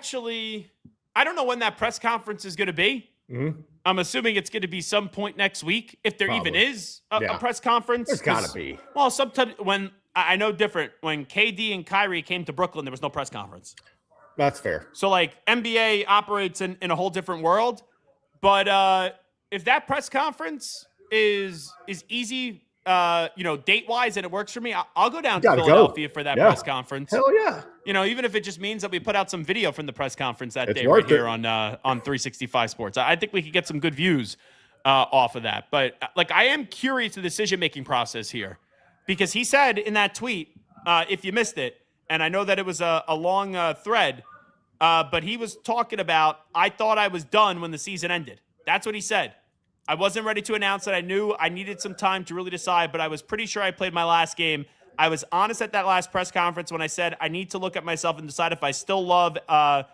don't know when that press conference is going to be. Mm-hmm. I'm assuming it's going to be some point next week, if there even is a press conference. There's got to be. Well, sometimes when I know different. When KD and Kyrie came to Brooklyn, there was no press conference. That's fair. So like NBA operates in a whole different world. But if that press conference is easy, date-wise, and it works for me, I'll go down to Philadelphia for that press conference. Hell yeah. Even if it just means that we put out some video from the press conference that day right here on 365 Sports. I think we could get some good views off of that. But I am curious the decision-making process here, because he said in that tweet, if you missed it, and I know that it was a long thread, but he was talking about, I thought I was done when the season ended. That's what he said. I wasn't ready to announce that. I knew I needed some time to really decide, but I was pretty sure I played my last game. I was honest at that last press conference when I said I need to look at myself and decide if I still love out.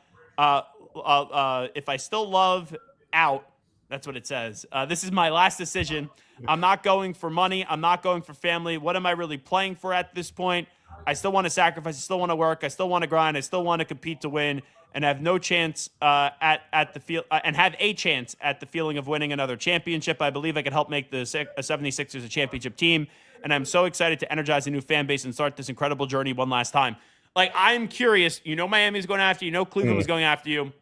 That's what it says. This is my last decision. I'm not going for money. I'm not going for family. What am I really playing for at this point? I still want to sacrifice. I still want to work. I still want to grind. I still want to compete to win, and have no chance at the feel and have a chance at the feeling of winning another championship. I believe I could help make the 76ers a championship team, and I'm so excited to energize a new fan base and start this incredible journey one last time. I'm curious. Miami's going after you. Cleveland was going after you.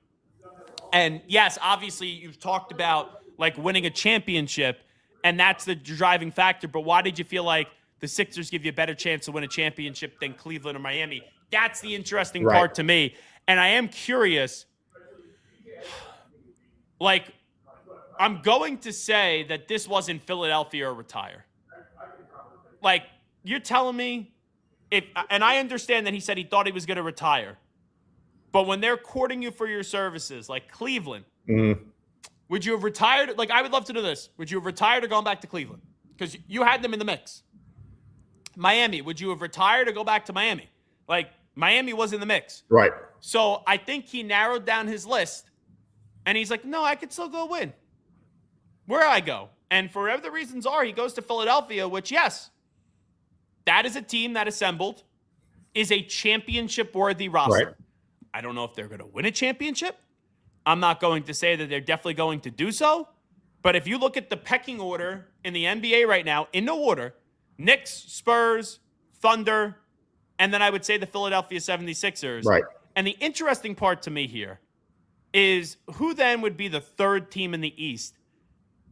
And yes, obviously you've talked about winning a championship, and that's the driving factor. But why did you feel like the Sixers give you a better chance to win a championship than Cleveland or Miami? That's the interesting part to me. And I am curious, I'm going to say that this wasn't Philadelphia or retire. You're telling me and I understand that he said he thought he was going to retire. But when they're courting you for your services, like Cleveland, would you have retired? I would love to know this. Would you have retired or gone back to Cleveland? Because you had them in the mix. Miami, would you have retired or go back to Miami? Miami was in the mix. Right. So I think he narrowed down his list, and he's like, no, I could still go win. Where I go. And for whatever the reasons are, he goes to Philadelphia, which, yes, that is a team that assembled is a championship-worthy roster. Right. I don't know if they're going to win a championship. I'm not going to say that they're definitely going to do so. But if you look at the pecking order in the NBA right now, in no order, Knicks, Spurs, Thunder, and then I would say the Philadelphia 76ers. Right. And the interesting part to me here is who then would be the third team in the East.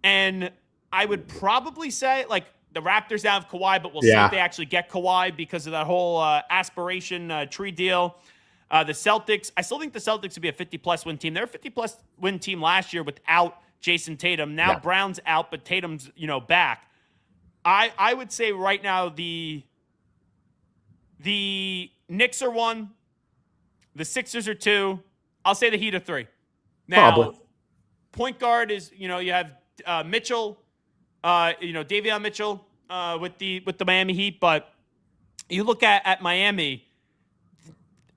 And I would probably say, the Raptors now have Kawhi, but we'll see if they actually get Kawhi because of that whole aspiration tree deal. The Celtics, I still think the Celtics would be a 50-plus win team. They're a 50-plus win team last year without Jason Tatum. Now Brown's out, but Tatum's, back. I would say right now the Knicks are 1, the Sixers are 2. I'll say the Heat are 3. Now, point guard is, you have Mitchell, Davion Mitchell with the Miami Heat, but you look at Miami,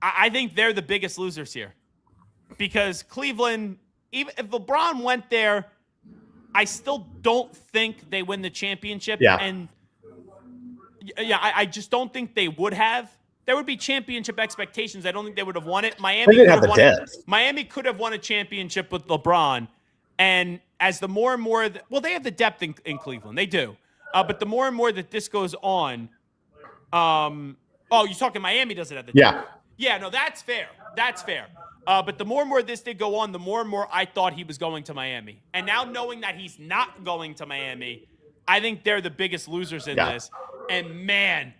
I think they're the biggest losers here because Cleveland, even if LeBron went there, I still don't think they win the championship. Yeah. And I just don't think they would have. There would be championship expectations. I don't think they would have won it. Miami could have won a championship with LeBron. And as the more and more, they have the depth in Cleveland. They do. But the more and more that this goes on, you're talking Miami doesn't have the depth. Yeah, no, that's fair. That's fair. But the more and more this did go on, the more and more I thought he was going to Miami. And now knowing that he's not going to Miami, I think they're the biggest losers in this. And, man,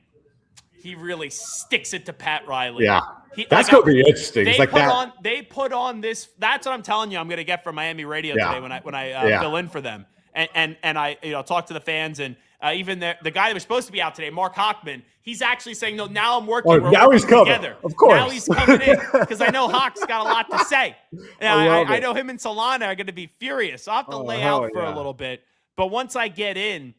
he really sticks it to Pat Riley. Yeah. That's going to be interesting. They put on this. That's what I'm telling you I'm going to get from Miami radio today when I fill in for them. And I talk to the fans and even the guy that was supposed to be out today, Mark Hochman, he's actually saying, no, now I'm working. Now he's coming. Together. Of course. Now he's coming in because I know Hawk's got a lot to say. I know him and Solana are going to be furious. I'll have to lay out for a little bit. But once I get in,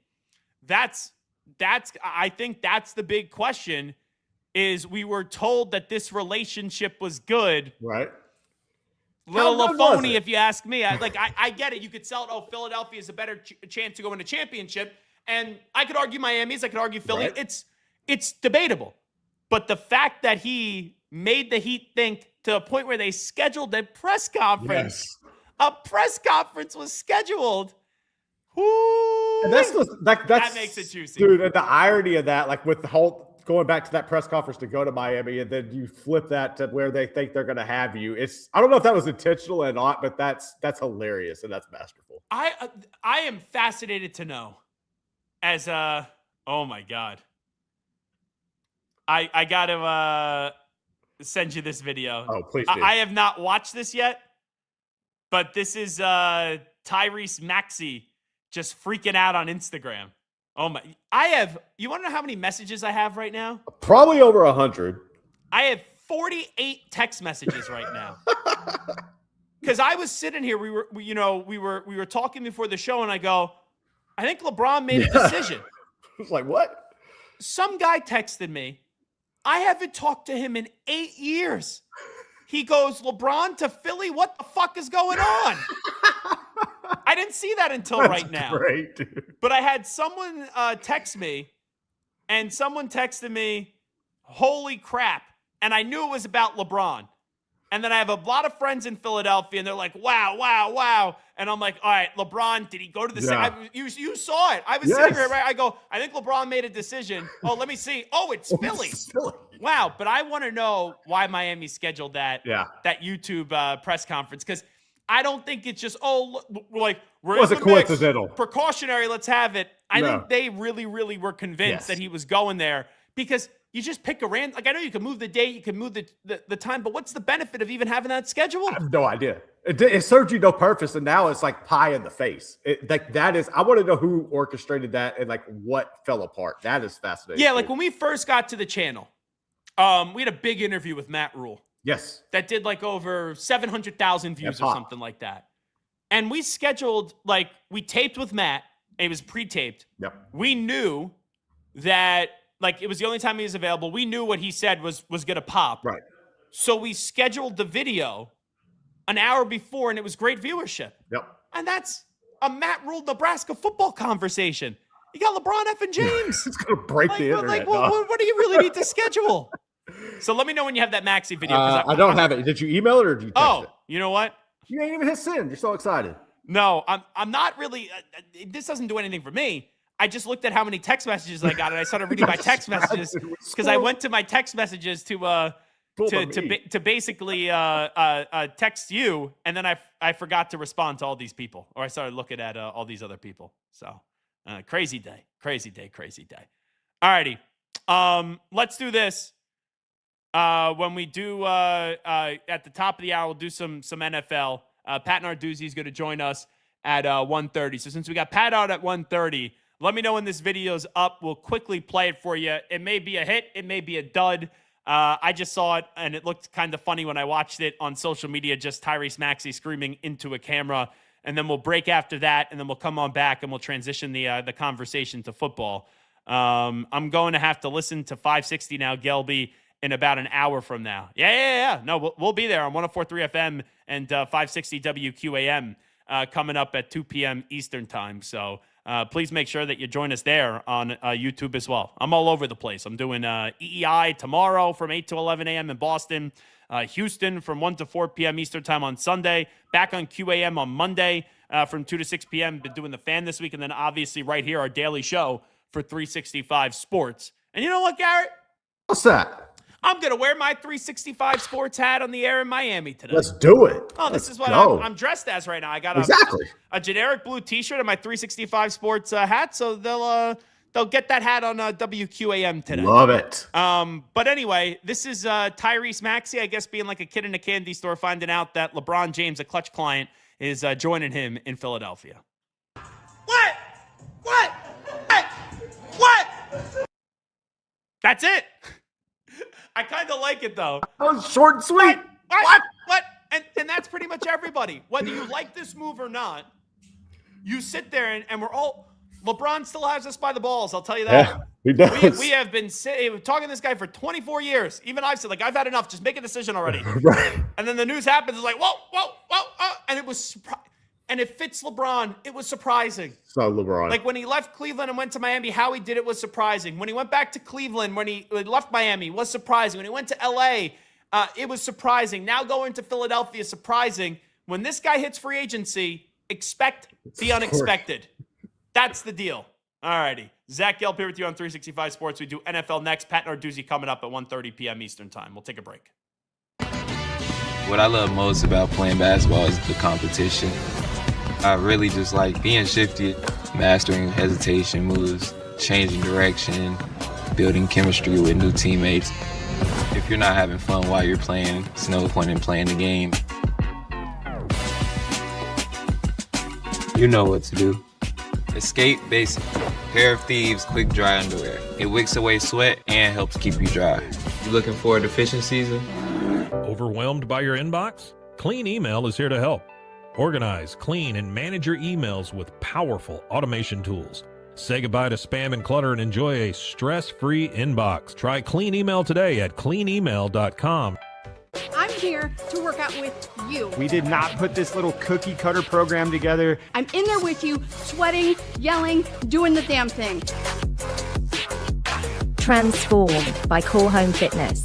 I think that's the big question is we were told that this relationship was good. Right. Little phony, if you ask me. I get it. You could sell it. Oh, Philadelphia is a better chance to go win a championship. And I could argue Miami's. I could argue Philly. Right. It's debatable. But the fact that he made the Heat think to a point where they scheduled a press conference. Yes. A press conference was scheduled. Ooh, and that makes it juicy. Dude, and the irony of that, like with the whole going back to that press conference to go to Miami, and then you flip that to where they think they're going to have you. I don't know if that was intentional or not, but that's hilarious and that's masterful. I am fascinated to know as oh my God. I got to send you this video. Oh, please do. I have not watched this yet, but this is Tyrese Maxey just freaking out on Instagram. Oh my! You want to know how many messages I have right now? Probably over 100. I have 48 text messages right now. Because I was sitting here, we were talking before the show, and I go, I think LeBron made a decision. I was like, what? Some guy texted me. I haven't talked to him in 8 years. He goes, LeBron to Philly? What the fuck is going on? I didn't see that until right now. Great, dude. But I had someone text me, and someone texted me, holy crap. And I knew it was about LeBron. And then I have a lot of friends in Philadelphia, and they're like, wow, wow, wow. And I'm like, all right, LeBron, did he go to the you saw it. I was sitting here, right? I go, I think LeBron made a decision. Oh, let me see. Oh, it's Philly. Wow. But I want to know why Miami scheduled that YouTube press conference, because I don't think it's just, we're was it coincidental? Precautionary, let's have it. I think they really, really were convinced that he was going there, because you just pick a random. Like, I know you can move the date, you can move the time, but what's the benefit of even having that scheduled? I have no idea. It served you no purpose, and now it's like pie in the face. I want to know who orchestrated that and like what fell apart. That is fascinating. Yeah, like when we first got to the channel, we had a big interview with Matt Rule. Yes. That did like over 700,000 views or something like that. And we scheduled, we taped with Matt. It was pre-taped. Yep. We knew that, it was the only time he was available. We knew what he said was going to pop. Right. So we scheduled the video an hour before, and it was great viewership. Yep. And that's a Matt Rule Nebraska football conversation. You got LeBron F. and James. It's going to break the internet. What do you really need to schedule? So let me know when you have that Maxey video. I don't have it. Did you email it or did you text it? You know what? You ain't even hit send. You're so excited. No, I'm not really. This doesn't do anything for me. I just looked at how many text messages I got, and I started reading my text messages because I went to my text messages to basically text you, and then I forgot to respond to all these people, or I started looking at all these other people. So crazy day. All righty, let's do this. When we do at the top of the hour, we'll do some NFL. Pat Narduzzi is going to join us at 1:30. So since we got Pat out at 1:30, let me know when this video's up. We'll quickly play it for you. It may be a hit. It may be a dud. I just saw it, and it looked kind of funny when I watched it on social media, just Tyrese Maxey screaming into a camera. And then we'll break after that, and then we'll come on back, and we'll transition the conversation to football. I'm going to have to listen to 560 now, Gelb, in about an hour from now. Yeah. No, we'll be there on 104.3 FM and 560 WQAM coming up at 2 p.m. Eastern time. So please make sure that you join us there on YouTube as well. I'm all over the place. I'm doing EEI tomorrow from 8 to 11 a.m. in Boston, Houston from 1 to 4 p.m. Eastern time on Sunday, back on QAM on Monday from 2 to 6 p.m. Been doing the Fan this week, and then obviously right here, our daily show for 365 Sports. And you know what, Garrett? What's that? I'm going to wear my 365 Sports hat on the air in Miami today. Let's do it. Oh, this is what I'm dressed as right now. I got a generic blue T-shirt and my 365 Sports hat, so they'll get that hat on WQAM today. Love it. But anyway, this is Tyrese Maxey, I guess, being like a kid in a candy store, finding out that LeBron James, a Clutch client, is joining him in Philadelphia. What? That's it. I kind of like it, though. That was short and sweet. What? And that's pretty much everybody. Whether you like this move or not, you sit there and we're all – LeBron still has us by the balls, I'll tell you that. He does. We have been talking to this guy for 24 years. Even I've said, like, I've had enough. Just make a decision already. Right. And then the news happens. It's like, whoa. And it was and it fits LeBron. It was surprising. So LeBron. Like when he left Cleveland and went to Miami, how he did it was surprising. When he went back to Cleveland, when he left Miami, was surprising. When he went to LA, it was surprising. Now going to Philadelphia, surprising. When this guy hits free agency, expect the unexpected. That's the deal. All righty. Zach Gelb here with you on 365 Sports. We do NFL next. Pat Narduzzi coming up at 1:30 p.m. Eastern time. We'll take a break. What I love most about playing basketball is the competition. I really just like being shifty, mastering hesitation moves, changing direction, building chemistry with new teammates. If you're not having fun while you're playing, it's no point in playing the game. You know what to do. Escape Basics. Pair of Thieves quick dry underwear. It wicks away sweat and helps keep you dry. You looking forward to fishing season? Overwhelmed by your inbox? Clean Email is here to help. Organize, clean, and manage your emails with powerful automation tools. Say goodbye to spam and clutter and enjoy a stress-free inbox. Try Clean Email today at cleanemail.com. I'm here to work out with you. We did not put this little cookie cutter program together. I'm in there with you, sweating, yelling, doing the damn thing. Transformed by Core Home Fitness.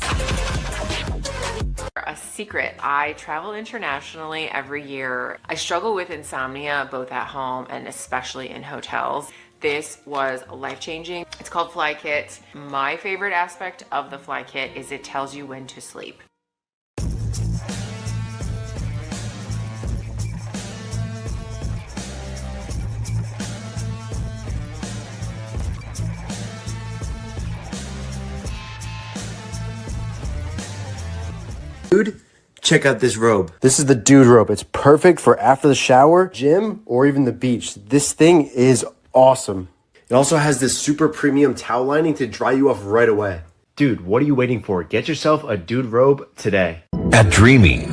A secret, I travel internationally every year. I struggle with insomnia both at home and especially in hotels. This was life-changing. It's called Fly Kit. My favorite aspect of the Fly Kit is it tells you when to sleep. Dude, check out this robe. This is the dude robe. It's perfect for after the shower, gym, or even the beach. This thing is awesome. It also has this super premium towel lining to dry you off right away. Dude, what are you waiting for? Get yourself a dude robe today. At Dreamy,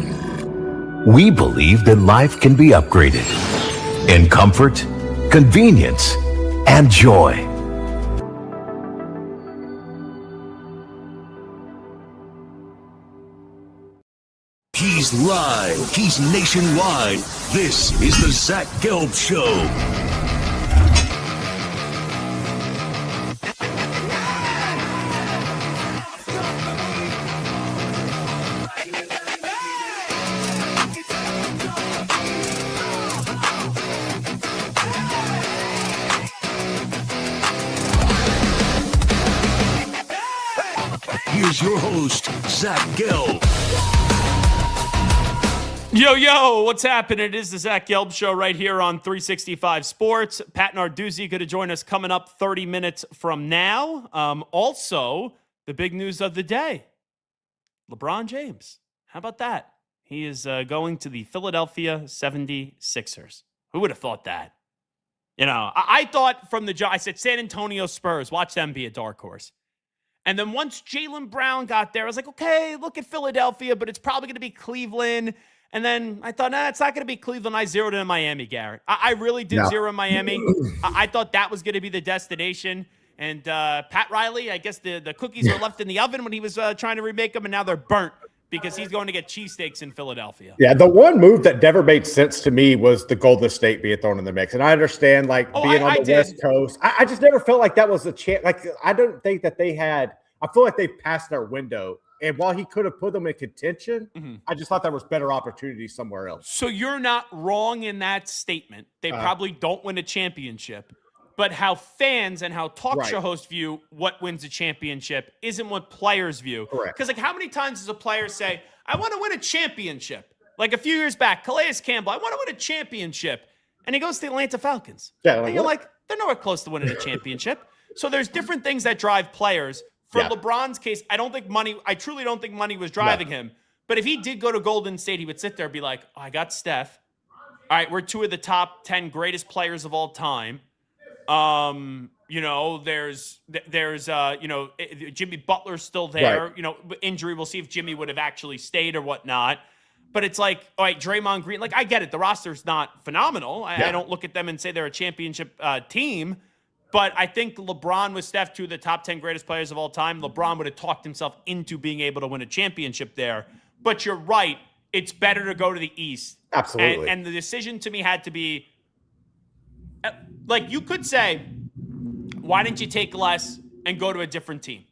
we believe that life can be upgraded in comfort, convenience, and joy. He's live. He's nationwide. This is the Zach Gelb Show. Here's your host, Zach Gelb. Yo, what's happening? It is the Zach Gelb Show right here on 365 Sports. Pat Narduzzi going to join us coming up 30 minutes from now. Also, the big news of the day, LeBron James. How about that? He is going to the Philadelphia 76ers. Who would have thought that? You know, I thought from the jump, I said San Antonio Spurs, watch them be a dark horse. And then once Jaylen Brown got there, I was like, okay, look at Philadelphia, but it's probably going to be Cleveland. And then I thought, it's not going to be Cleveland. I zeroed in Miami, Garrett. I really did zero in Miami. I thought that was going to be the destination. And Pat Riley, I guess the cookies were left in the oven when he was trying to remake them, and now they're burnt because he's going to get cheesesteaks in Philadelphia. Yeah, the one move that never made sense to me was the Golden State being thrown in the mix. And I understand, being on the West Coast. I just never felt like that was a chance. Like, I don't think that they had – I feel like they passed their window. And while he could have put them in contention, I just thought there was better opportunities somewhere else. So you're not wrong in that statement. They probably don't win a championship. But how fans and how talk show hosts view what wins a championship isn't what players view. Correct. Because, how many times does a player say, I want to win a championship? Like a few years back, Calais Campbell, I want to win a championship. And he goes to the Atlanta Falcons. Yeah, and you're like, they're nowhere close to winning a championship. So there's different things that drive players. For LeBron's case, I truly don't think money was driving him. But if he did go to Golden State, he would sit there and be like, I got Steph. All right, we're two of the top 10 greatest players of all time. There's Jimmy Butler's still there. Right. You know, injury, we'll see if Jimmy would have actually stayed or whatnot. But it's like, all right, Draymond Green, I get it. The roster's not phenomenal. I don't look at them and say they're a championship team. But I think LeBron with Steph, two of the top 10 greatest players of all time, LeBron would have talked himself into being able to win a championship there. But you're right. It's better to go to the East. Absolutely. And the decision to me had to be, like, you could say, why didn't you take less and go to a different team?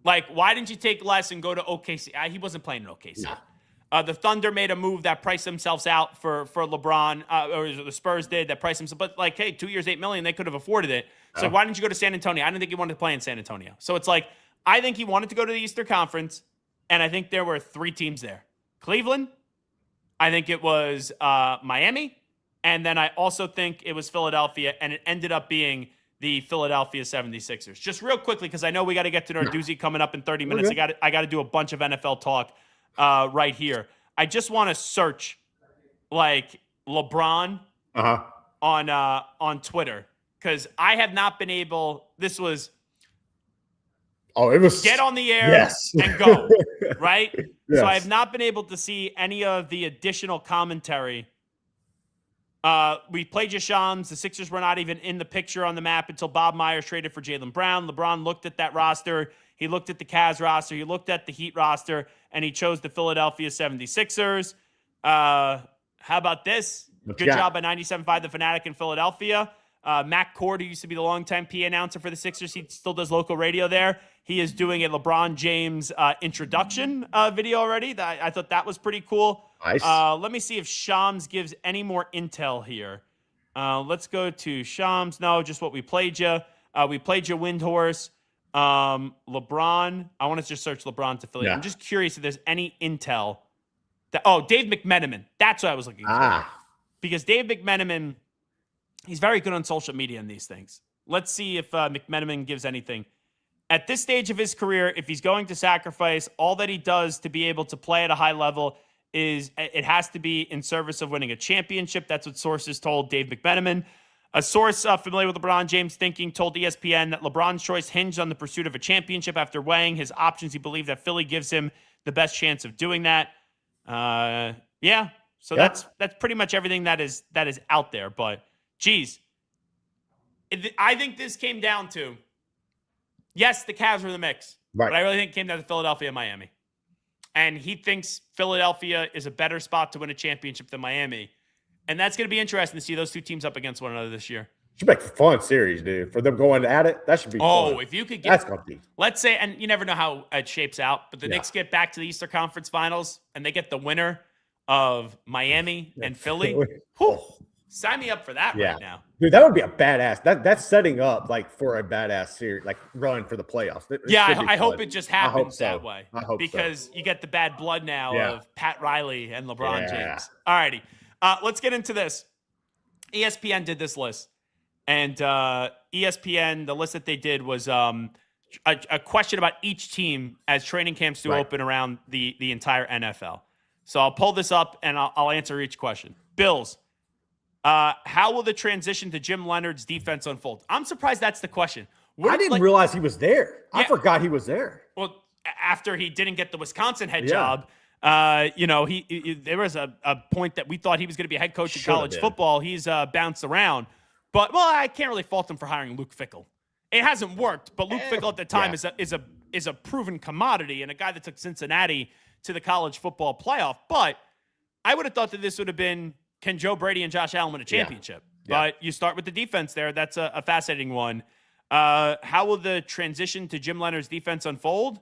Like, why didn't you take less and go to OKC? He wasn't playing in OKC. No. The Thunder made a move that priced themselves out for LeBron, or the Spurs did, that priced themselves. But, like, hey, 2 years, $8 million, they could have afforded it. So why didn't you go to San Antonio? I didn't think he wanted to play in San Antonio. So it's like, I think he wanted to go to the Eastern Conference, and I think there were 3 teams there. Cleveland, I think it was Miami, and then I also think it was Philadelphia, and it ended up being the Philadelphia 76ers. Just real quickly, because I know we got to get to Narduzzi coming up in 30 minutes. I got to do a bunch of NFL talk right here. I just want to search, like, LeBron on Twitter, because I have not been able. This was it was get on the air and go, right? Yes. So I have not been able to see any of the additional commentary. We played you Shams. The Sixers were not even in the picture on the map until Bob Myers traded for Jaylen Brown. LeBron looked at that roster. He looked at the Cavs roster. He looked at the Heat roster, and he chose the Philadelphia 76ers. How about this? Good job by 97.5 The Fanatic in Philadelphia. Matt Cord, who used to be the longtime PA announcer for the Sixers, he still does local radio there. He is doing a LeBron James introduction video already. I thought that was pretty cool. Nice. Let me see if Shams gives any more intel here. Let's go to Shams. No, just what we played you. We played you Windhorse. LeBron. I want to just search LeBron to Philly. I'm just curious if there's any intel. Dave McMenamin. That's what I was looking for. Because Dave McMenamin, he's very good on social media and these things. Let's see if McMenamin gives anything. At this stage of his career, if he's going to sacrifice all that he does to be able to play at a high level, it has to be in service of winning a championship. That's what sources told Dave McMenamin. A source familiar with LeBron James' thinking told ESPN that LeBron's choice hinged on the pursuit of a championship. After weighing his options, he believed that Philly gives him the best chance of doing that. So that's pretty much everything that is out there. But, geez, I think this came down to, yes, the Cavs were in the mix. Right. But I really think it came down to Philadelphia and Miami. And he thinks Philadelphia is a better spot to win a championship than Miami. And that's going to be interesting to see those two teams up against one another this year. Should make a fun series, dude. For them going at it, that should be fun. If you could get, that's going to be. Let's say, and you never know how it shapes out, but the Knicks get back to the Eastern Conference Finals and they get the winner of Miami and Philly. Sign me up for that right now. Dude, that would be a badass. That's setting up like for a badass series, like run for the playoffs. I hope it just happens that way. I hope because you get the bad blood now of Pat Riley and LeBron James. All righty. Let's get into this. ESPN did this list. And ESPN, the list that they did was a question about each team as training camps do open around the entire NFL. So I'll pull this up and I'll answer each question. Bills. How will the transition to Jim Leonard's defense unfold? I'm surprised that's the question. I didn't realize he was there. I forgot he was there. Well, after he didn't get the Wisconsin head job, there was a point that we thought he was going to be a head coach in college football. He's bounced around. But, I can't really fault him for hiring Luke Fickell. It hasn't worked, but Luke Fickell at the time is a proven commodity and a guy that took Cincinnati to the college football playoff. But I would have thought that this would have been, can Joe Brady and Josh Allen win a championship? But you start with the defense there. That's a fascinating one. How will the transition to Jim Leonard's defense unfold?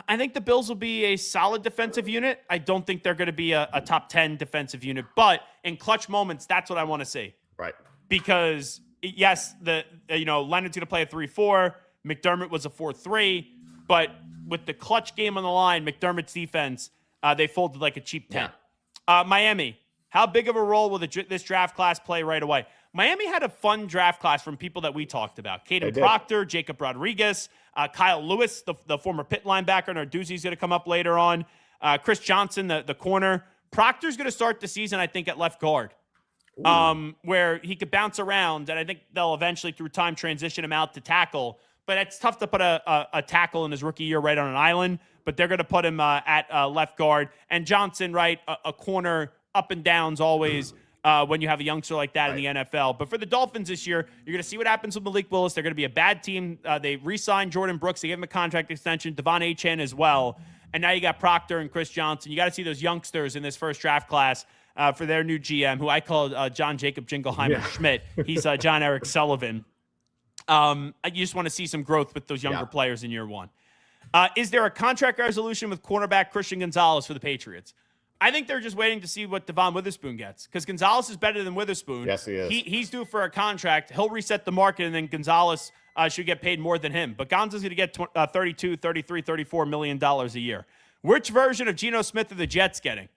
I think the Bills will be a solid defensive unit. I don't think they're going to be a top 10 defensive unit. But in clutch moments, that's what I want to see. Right. Because, yes, Leonard's going to play a 3-4. McDermott was a 4-3. But with the clutch game on the line, McDermott's defense, they folded like a cheap 10. Miami, how big of a role will this draft class play right away? Miami had a fun draft class from people that we talked about. Caden Proctor, Jacob Rodriguez, Kyle Lewis, the former Pitt linebacker. Narduzzi's going to come up later on. Chris Johnson, the corner. Proctor's going to start the season, I think, at left guard. Where he could bounce around, and I think they'll eventually, through time, transition him out to tackle. But it's tough to put a tackle in his rookie year right on an island. But they're going to put him at left guard. And Johnson, a corner, up and downs always. when you have a youngster like that in the NFL. But for the Dolphins this year, you're going to see what happens with Malik Willis. They're going to be a bad team. They re-signed Jordan Brooks. They gave him a contract extension, Devon Achane as well. And now you got Proctor and Chris Johnson. You got to see those youngsters in this first draft class for their new GM, who I call John Jacob Jingleheimer Schmidt. He's John Eric Sullivan. You just want to see some growth with those younger players in year one. Is there a contract resolution with cornerback Christian Gonzalez for the Patriots? I think they're just waiting to see what Devon Witherspoon gets, because Gonzalez is better than Witherspoon. Yes, he is. He's due for a contract. He'll reset the market, and then Gonzalez should get paid more than him. But Gonzalez is going to get $32, $33, $34 million a year. Which version of Geno Smith are the Jets getting?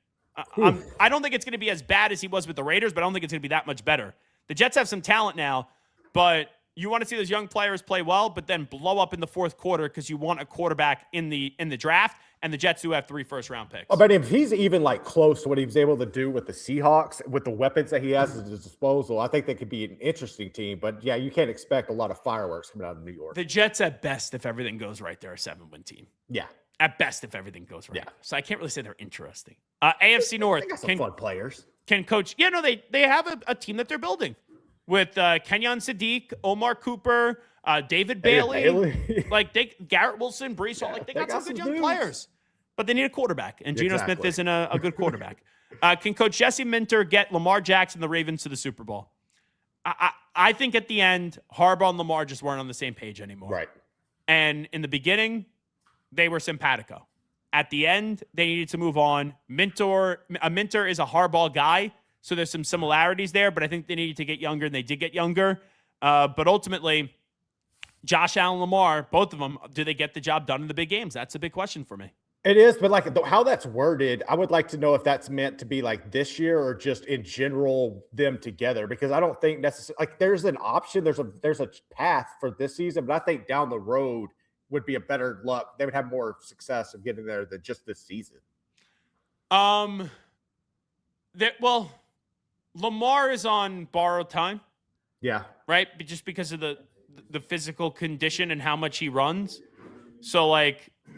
I don't think it's going to be as bad as he was with the Raiders, but I don't think it's going to be that much better. The Jets have some talent now, but you want to see those young players play well, but then blow up in the fourth quarter because you want a quarterback in the draft, and the Jets do have 3 first-round picks. But if he's even like close to what he was able to do with the Seahawks, with the weapons that he has at his disposal, I think they could be an interesting team. But yeah, you can't expect a lot of fireworks coming out of New York. The Jets, at best, if everything goes right, they're a 7-win team. Yeah. At best, if everything goes right. Yeah. So I can't really say they're interesting. AFC North. They got some fun players. Can coach. Yeah, no, they have a team that they're building with Kenyon Sadiq, Omar Cooper, David Bailey. Garrett Wilson, Brees Hall. They got some good young players. But they need a quarterback, and Geno Smith isn't a good quarterback. Can Coach Jesse Minter get Lamar Jackson, the Ravens, to the Super Bowl? I think at the end, Harbaugh and Lamar just weren't on the same page anymore. Right. And in the beginning, they were simpatico. At the end, they needed to move on. Minter is a Harbaugh guy, so there's some similarities there, but I think they needed to get younger, and they did get younger. But ultimately, Josh Allen, Lamar, both of them, do they get the job done in the big games? That's a big question for me. It is, but how that's worded, I would like to know if that's meant to be like this year or just in general them together, because I don't think necessarily there's an option, there's a path for this season, but I think down the road would be a better luck. They would have more success of getting there than just this season. Lamar is on borrowed time. Yeah. Right? Just because of the physical condition and how much he runs. So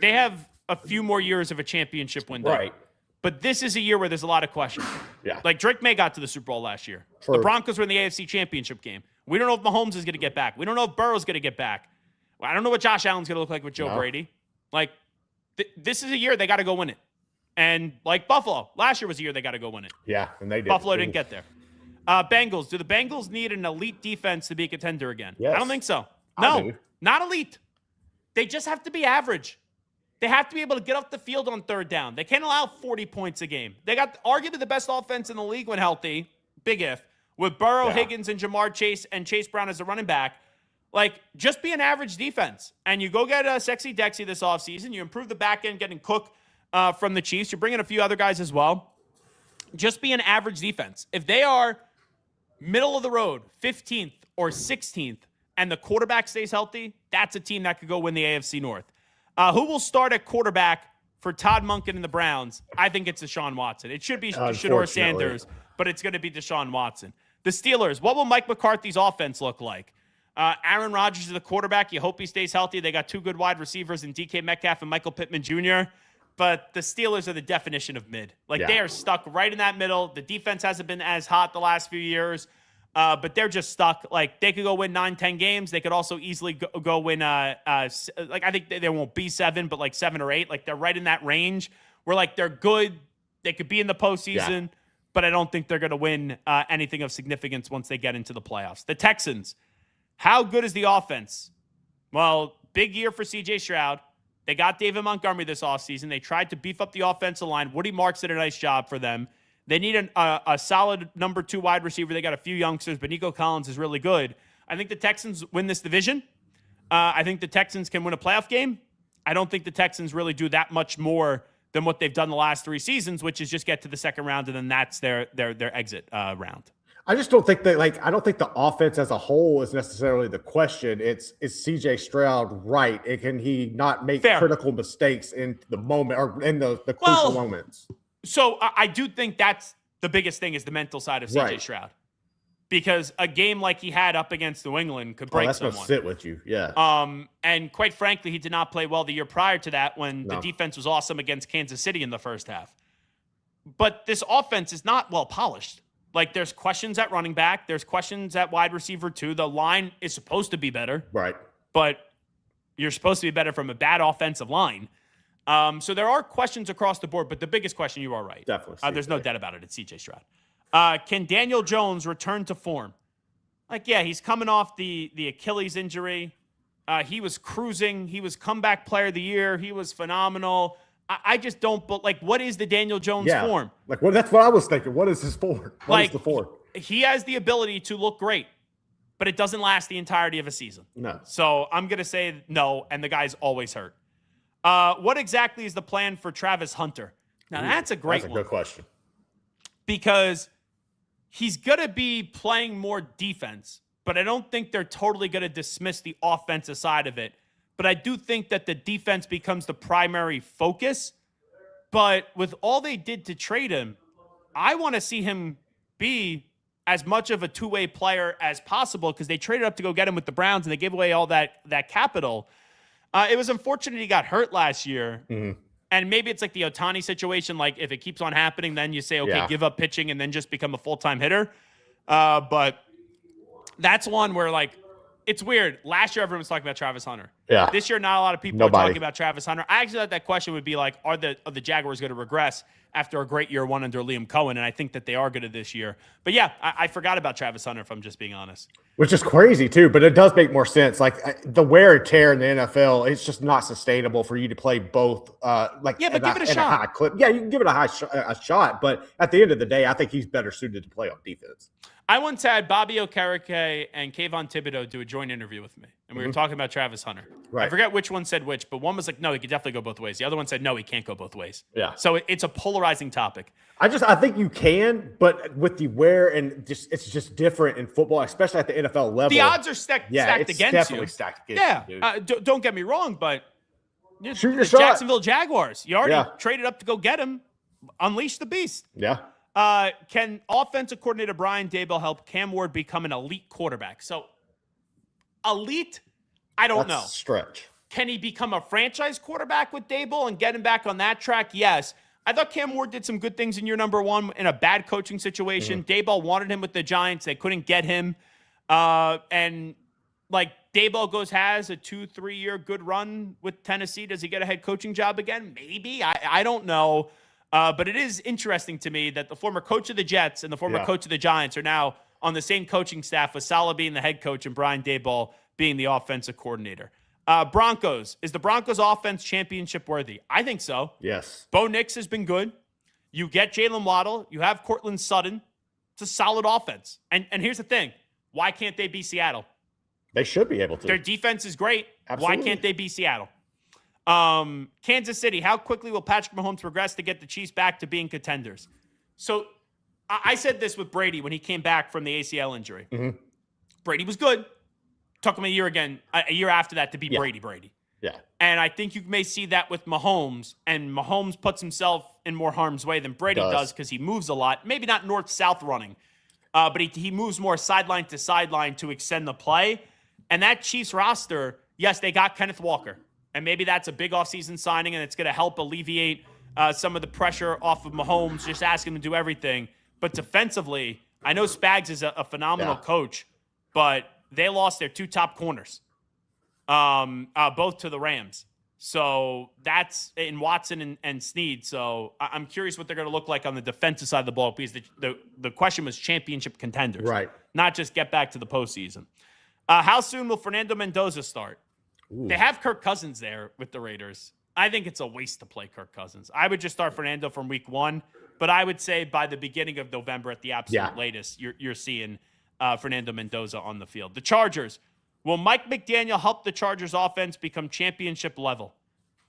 they have a few more years of a championship window. Right. But this is a year where there's a lot of questions. Yeah. Drake May got to the Super Bowl last year. True. The Broncos were in the AFC Championship game. We don't know if Mahomes is going to get back. We don't know if Burrow's going to get back. I don't know what Josh Allen's going to look like with Joe Brady. This is a year they got to go win it. And Buffalo, last year was a year they got to go win it. Yeah, and they did. Buffalo didn't get there. Bengals. Do the Bengals need an elite defense to be a contender again? Yes. I don't think so. I No, do. not elite. They just have to be average. They have to be able to get off the field on third down. They can't allow 40 points a game. They got arguably the best offense in the league when healthy, big if, with Burrow, Higgins, and Jamar Chase, and Chase Brown as a running back. Just be an average defense. And you go get Sexy Dexy this offseason. You improve the back end, getting Cook from the Chiefs. You're bringing a few other guys as well. Just be an average defense. If they are middle of the road, 15th or 16th, and the quarterback stays healthy, that's a team that could go win the AFC North. Who will start at quarterback for Todd Monken and the Browns? I think it's Deshaun Watson. It should be Shedeur Sanders, but it's going to be Deshaun Watson. The Steelers, what will Mike McCarthy's offense look like? Aaron Rodgers is the quarterback. You hope he stays healthy. They got 2 good wide receivers in DK Metcalf and Michael Pittman Jr., but the Steelers are the definition of mid. They are stuck right in that middle. The defense hasn't been as hot the last few years. But they're just stuck. They could go win 9-10 games. They could also easily go win. I think there won't be 7, but 7 or 8. They're right in that range where they're good. They could be in the postseason, but I don't think they're going to win anything of significance once they get into the playoffs. The Texans, how good is the offense? Well, big year for C.J. Stroud. They got David Montgomery this offseason. They tried to beef up the offensive line. Woody Marks did a nice job for them. They need a solid number 2 wide receiver. They got a few youngsters, but Nico Collins is really good. I think the Texans win this division. I think the Texans can win a playoff game. I don't think the Texans really do that much more than what they've done the last 3 seasons, which is just get to the second round, and then that's their exit round. I just don't think that I don't think the offense as a whole is necessarily the question. Is CJ Stroud right? And can he not make critical mistakes in the moment or in the crucial moments? So I do think that's the biggest thing is the mental side of CJ Stroud. Because a game like he had up against New England could break someone. That's going to sit with you, yeah. And quite frankly, he did not play well the year prior to that when the defense was awesome against Kansas City in the first half. But this offense is not well polished. Like, there's questions at running back. There's questions at wide receiver, too. The line is supposed to be better. Right. But you're supposed to be better from a bad offensive line. So there are questions across the board, but the biggest question, you are right. Definitely. There's no doubt about it. It's CJ Stroud. Can Daniel Jones return to form? Like, yeah, he's coming off the Achilles injury. He was cruising. He was comeback player of the year. He was phenomenal. I just don't, but like, what is the Daniel Jones form? Like, well, that's what I was thinking. What is his form? What is the form? He has the ability to look great, but it doesn't last the entirety of a season. No. So I'm going to say no, and the guy's always hurt. What exactly is the plan for Travis Hunter? Now, that's a great one. That's a good question. Because he's going to be playing more defense, but I don't think they're totally going to dismiss the offensive side of it. But I do think that the defense becomes the primary focus. But with all they did to trade him, I want to see him be as much of a two-way player as possible because they traded up to go get him with the Browns and they gave away all that capital. It was unfortunate he got hurt last year. Mm-hmm. And maybe it's like the Ohtani situation. Like, if it keeps on happening, then you say, okay, give up pitching and then just become a full-time hitter. But that's one where, like, it's weird. Last year, everyone was talking about Travis Hunter. Yeah. This year, not a lot of people are talking about Travis Hunter. I actually thought that question would be like, are the Jaguars going to regress after a great year one under Liam Cohen? And I think that they are going to this year. But yeah, I forgot about Travis Hunter, if I'm just being honest. Which is crazy too, but it does make more sense. Like the wear and tear in the NFL, it's just not sustainable for you to play both. But give it a shot. A high clip. Yeah, you can give it a shot, but at the end of the day, I think he's better suited to play on defense. I once had Bobby Okereke and Kayvon Thibodeau do a joint interview with me, and we were talking about Travis Hunter. Right. I forget which one said which, but one was like, no, he could definitely go both ways. The other one said, no, he can't go both ways. Yeah. So it's a polarizing topic. I think you can, but with the wear and it's just different in football, especially at the NFL level. The odds are stacked against you. Definitely stacked against you. Yeah. Don't get me wrong, but shoot your the shot. Jacksonville Jaguars, you already traded up to go get him. Unleash the beast. Yeah. Can offensive coordinator Brian Daboll help Cam Ward become an elite quarterback? So, elite, I don't know. Stretch. Can he become a franchise quarterback with Daboll and get him back on that track? Yes. I thought Cam Ward did some good things in year number one in a bad coaching situation. Daboll wanted him with the Giants. They couldn't get him. And like Daboll has a 2-3 year good run with Tennessee. Does he get a head coaching job again? Maybe. I don't know. But it is interesting to me that the former coach of the Jets and the former coach of the Giants are now on the same coaching staff with Saleh being the head coach and Brian Daboll being the offensive coordinator. Broncos. Is the Broncos offense championship worthy? I think so. Yes. Bo Nix has been good. You get Jalen Waddle. You have Cortland Sutton. It's a solid offense. And here's the thing. Why can't they be Seattle? They should be able to. Their defense is great. Absolutely. Why can't they be Seattle? Kansas City, how quickly will Patrick Mahomes progress to get the Chiefs back to being contenders? So I said this with Brady when he came back from the ACL injury. Mm-hmm. Brady was good. Took him a year after that to be Brady. Yeah. And I think you may see that with Mahomes, and Mahomes puts himself in more harm's way than Brady does because he moves a lot. Maybe not north-south running, but he moves more sideline to sideline to extend the play. And that Chiefs roster, yes, they got Kenneth Walker. And maybe that's a big offseason signing, and it's going to help alleviate some of the pressure off of Mahomes, just asking him to do everything. But defensively, I know Spags is a phenomenal coach, but they lost their two top corners, both to the Rams. So that's in Watson and Snead. So I'm curious what they're going to look like on the defensive side of the ball, because the question was championship contenders, right? Not just get back to the postseason. How soon will Fernando Mendoza start? Ooh. They have Kirk Cousins there with the Raiders. I think it's a waste to play Kirk Cousins. I would just start Fernando from week one, but I would say by the beginning of November at the absolute latest, you're seeing Fernando Mendoza on the field. The Chargers. Will Mike McDaniel help the Chargers offense become championship level?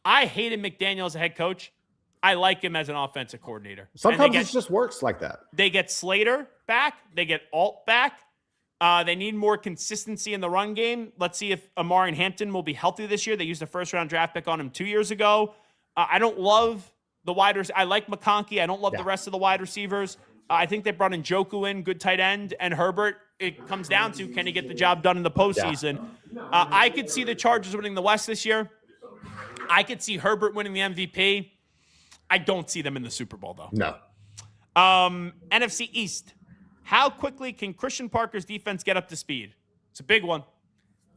I hated McDaniel as a head coach. I like him as an offensive coordinator. Sometimes it just works like that. They get Slater back. They get Alt back. They need more consistency in the run game. Let's see if Amari Hampton will be healthy this year. They used a first-round draft pick on him 2 years ago. I don't love the wide receivers. I like McConkey. I don't love the rest of the wide receivers. I think they brought in Njoku in, good tight end, and Herbert. It comes down to, can he get the job done in the postseason? I could see the Chargers winning the West this year. I could see Herbert winning the MVP. I don't see them in the Super Bowl, though. No. NFC East. How quickly can Christian Parker's defense get up to speed? It's a big one.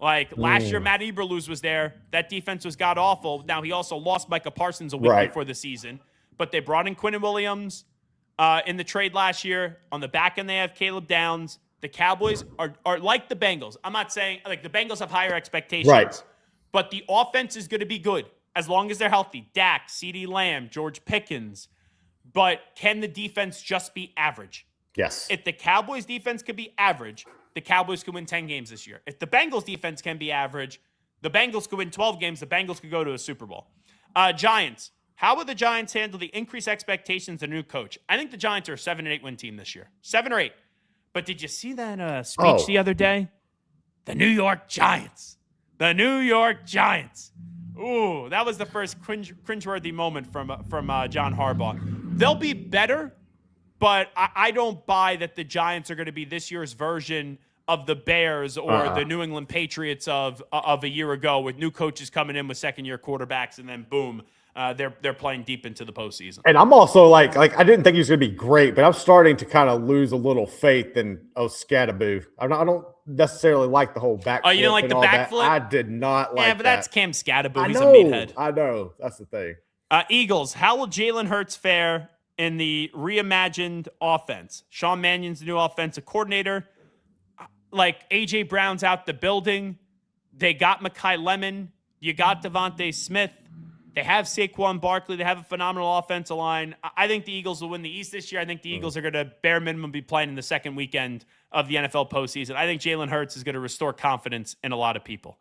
Like last year, Matt Eberflus was there. That defense was god-awful. Now, he also lost Micah Parsons a week before the season. But they brought in Quinnen Williams in the trade last year. On the back end, they have Caleb Downs. The Cowboys are like the Bengals. I'm not saying, like, the Bengals have higher expectations. Right. But the offense is going to be good as long as they're healthy. Dak, CeeDee Lamb, George Pickens. But can the defense just be average? Yes. If the Cowboys defense could be average, the Cowboys could win 10 games this year. If the Bengals defense can be average, the Bengals could win 12 games. The Bengals could go to a Super Bowl. Giants. How would the Giants handle the increased expectations of the new coach? I think the Giants are a 7-8 win team this year. 7 or 8. But did you see that speech the other day? The New York Giants. The New York Giants. Ooh, that was the first cringeworthy moment from John Harbaugh. They'll be better, but I don't buy that the Giants are going to be this year's version of the Bears or the New England Patriots of a year ago, with new coaches coming in with second-year quarterbacks, and then boom, they're playing deep into the postseason. And I'm also like I didn't think he was going to be great, but I'm starting to kind of lose a little faith in Scadaboo. I don't necessarily like the whole backflip. Oh, you didn't like the backflip? I did not like that. Yeah, but that's Cam Scadaboo. He's a meathead. I know. That's the thing. Eagles, how will Jalen Hurts fare in the reimagined offense? Sean Mannion's the new offensive coordinator. Like, A.J. Brown's out the building. They got Mekhi Lemon. You got Devontae Smith. They have Saquon Barkley. They have a phenomenal offensive line. I think the Eagles will win the East this year. I think the Eagles are going to, bare minimum, be playing in the second weekend of the NFL postseason. I think Jalen Hurts is going to restore confidence in a lot of people.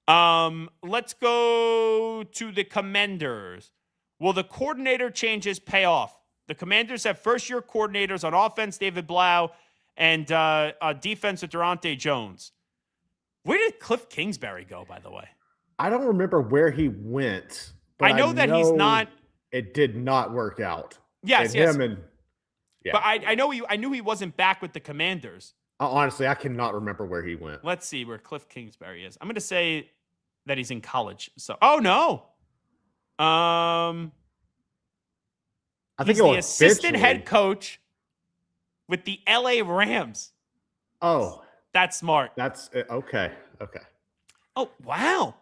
Let's go to the Commanders. Will the coordinator changes pay off? The Commanders have first-year coordinators on offense, David Blau, and defense with Durante Jones. Where did Cliff Kingsbury go, by the way? I don't remember where he went. But I know that he's not. It did not work out. Yes, yes. Yeah. But I knew he wasn't back with the Commanders. Honestly, I cannot remember where he went. Let's see where Cliff Kingsbury is. I'm going to say that he's in college. So, oh no. I think he's the assistant head coach with the LA Rams. Oh, that's smart. That's okay. Okay. Oh, wow.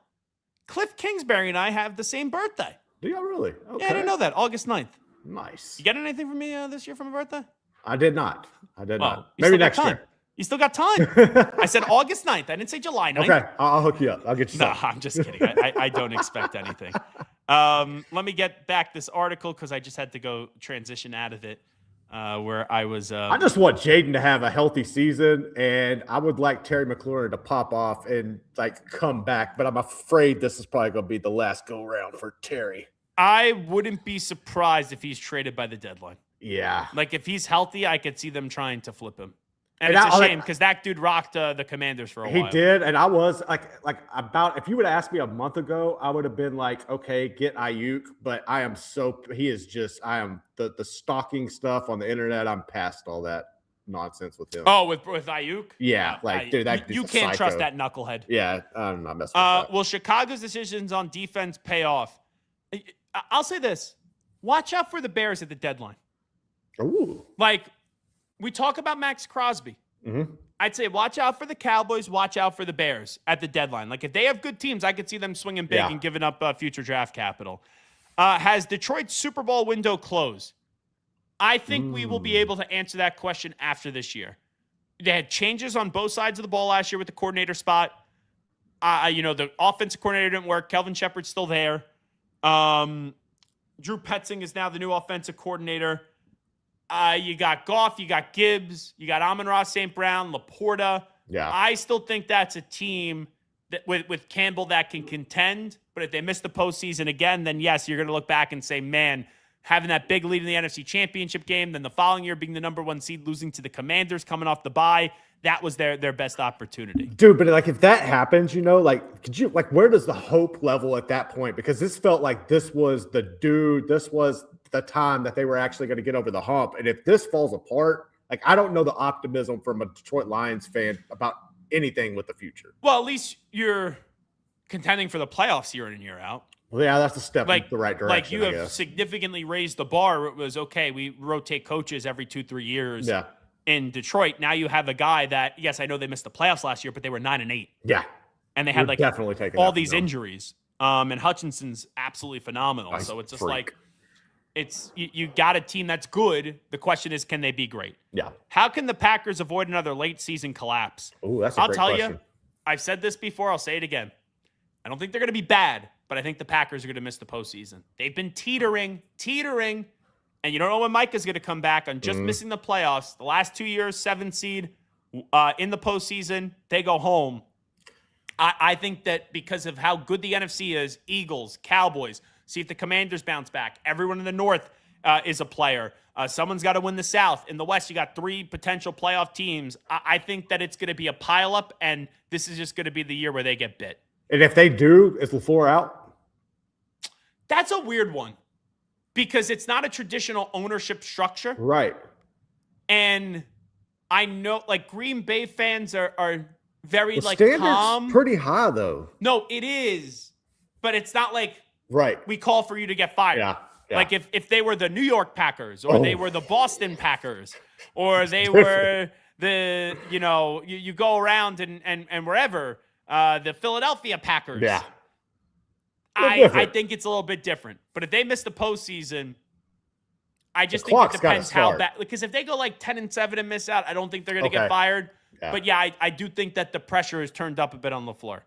Cliff Kingsbury and I have the same birthday. Do y'all really? Okay. Yeah, I didn't know that. August 9th. Nice. You get anything from me this year for my birthday? I did not. Maybe next year. You still got time. I said August 9th. I didn't say July 9th. Okay. I'll hook you up. I'll get you some. No, I'm just kidding. I don't expect anything. Let me get back this article because I just had to go transition out of it where I was. I just want Jaden to have a healthy season, and I would like Terry McLaurin to pop off and like come back, but I'm afraid this is probably going to be the last go round for Terry. I wouldn't be surprised if he's traded by the deadline. Yeah. Like if he's healthy, I could see them trying to flip him. And it's a shame because that dude rocked the Commanders for a while. He did, and I was like about, if you would have asked me a month ago, I would have been like, okay, get Ayuk, but I am the stalking stuff on the internet. I'm past all that nonsense with him. Oh, with Ayuk? Yeah, dude, you can't trust that knucklehead. Yeah, I'm not messing with that. Will Chicago's decisions on defense pay off? I'll say this. Watch out for the Bears at the deadline. Ooh. Like, we talk about Max Crosby. Mm-hmm. I'd say watch out for the Cowboys, watch out for the Bears at the deadline. Like, if they have good teams, I could see them swinging big and giving up future draft capital. Has Detroit's Super Bowl window closed? I think we will be able to answer that question after this year. They had changes on both sides of the ball last year with the coordinator spot. The offensive coordinator didn't work. Kelvin Shepard's still there. Drew Petzing is now the new offensive coordinator. You got Goff, you got Gibbs, you got Amon-Ra St. Brown, Laporta. Yeah. I still think that's a team that with Campbell that can contend. But if they miss the postseason again, then yes, you're going to look back and say, man, having that big lead in the NFC Championship game, then the following year being the number one seed, losing to the Commanders coming off the bye, that was their best opportunity. Dude, but like if that happens, where does the hope level at that point? Because this felt like this was the time that they were actually going to get over the hump. And if this falls apart, like I don't know the optimism from a Detroit Lions fan about anything with the future. Well, at least you're contending for the playoffs year in and year out. Well, yeah, that's a step in the right direction. Like you have significantly raised the bar. It was okay. We rotate coaches every 2-3 years. Yeah. in Detroit. Now you have a guy that, yes, I know they missed the playoffs last year, but they were 9-8. Yeah. And they had You're definitely taking all that these from them. injuries. And Hutchinson's absolutely phenomenal. Nice So it's just freak. like, you got a team that's good. The question is, can they be great? Yeah. How can the Packers avoid another late season collapse? Oh, that's a I'll great tell question. you, I've said this before. I'll say it again. I don't think they're going to be bad, but I think the Packers are going to miss the postseason. They've been teetering, and you don't know when Micah's going to come back on just missing the playoffs. The last 2 years, 7th seed in the postseason, they go home. I think that because of how good the NFC is, Eagles, Cowboys, see if the Commanders bounce back. Everyone in the North is a player. Someone's got to win the South. In the West, you got 3 potential playoff teams. I think that it's going to be a pileup, and this is just going to be the year where they get bit. And if they do, is LaFleur out? That's a weird one because it's not a traditional ownership structure. Right. And I know, like, Green Bay fans are very, The like, standard's calm. pretty high, though. No, it is. But it's not like Right. we call for you to get fired. Yeah. Like if they were the New York Packers or they were the Boston Packers or they different. were the, you go around and wherever, the Philadelphia Packers. Yeah. I think it's a little bit different. But if they miss the postseason, I just think it clock's gotta depends how start. bad. Because if they go like 10-7 and miss out, I don't think they're going to Okay. get fired. Yeah. But yeah, I do think that the pressure is turned up a bit on LaFleur.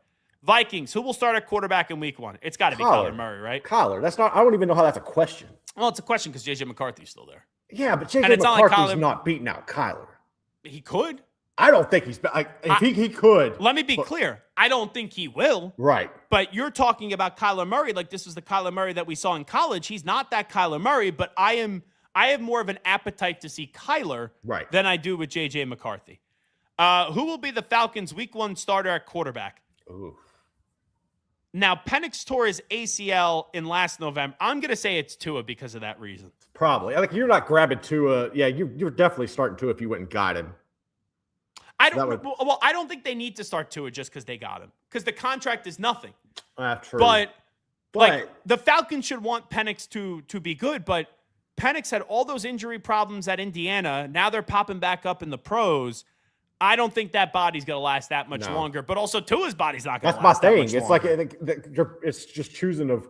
Vikings, who will start at quarterback in week 1? It's got to be Kyler Murray, right? Kyler. That's not. I don't even know how that's a question. Well, it's a question because J.J. McCarthy's still there. Yeah, but And J.J. it's not like McCarthy's Kyler- not beating out Kyler. He could. I don't think he's like. If he could. Let me be clear. I don't think he will. Right. But you're talking about Kyler Murray like this was the Kyler Murray that we saw in college. He's not that Kyler Murray, but I have more of an appetite to see Kyler Right. than I do with J.J. McCarthy. Who will be the Falcons' week 1 starter at quarterback? Ooh. Now, Penix tore his ACL in last November. I'm going to say it's Tua because of that reason. Probably. Like you're not grabbing Tua. Yeah, you're definitely starting Tua if you went and got him. I don't think they need to start Tua just because they got him because the contract is nothing. True. But like the Falcons should want Penix to be good, but Penix had all those injury problems at Indiana. Now they're popping back up in the pros. I don't think that body's going to last that much longer, but also Tua's body's not going to last that much It's longer. like it's just choosing of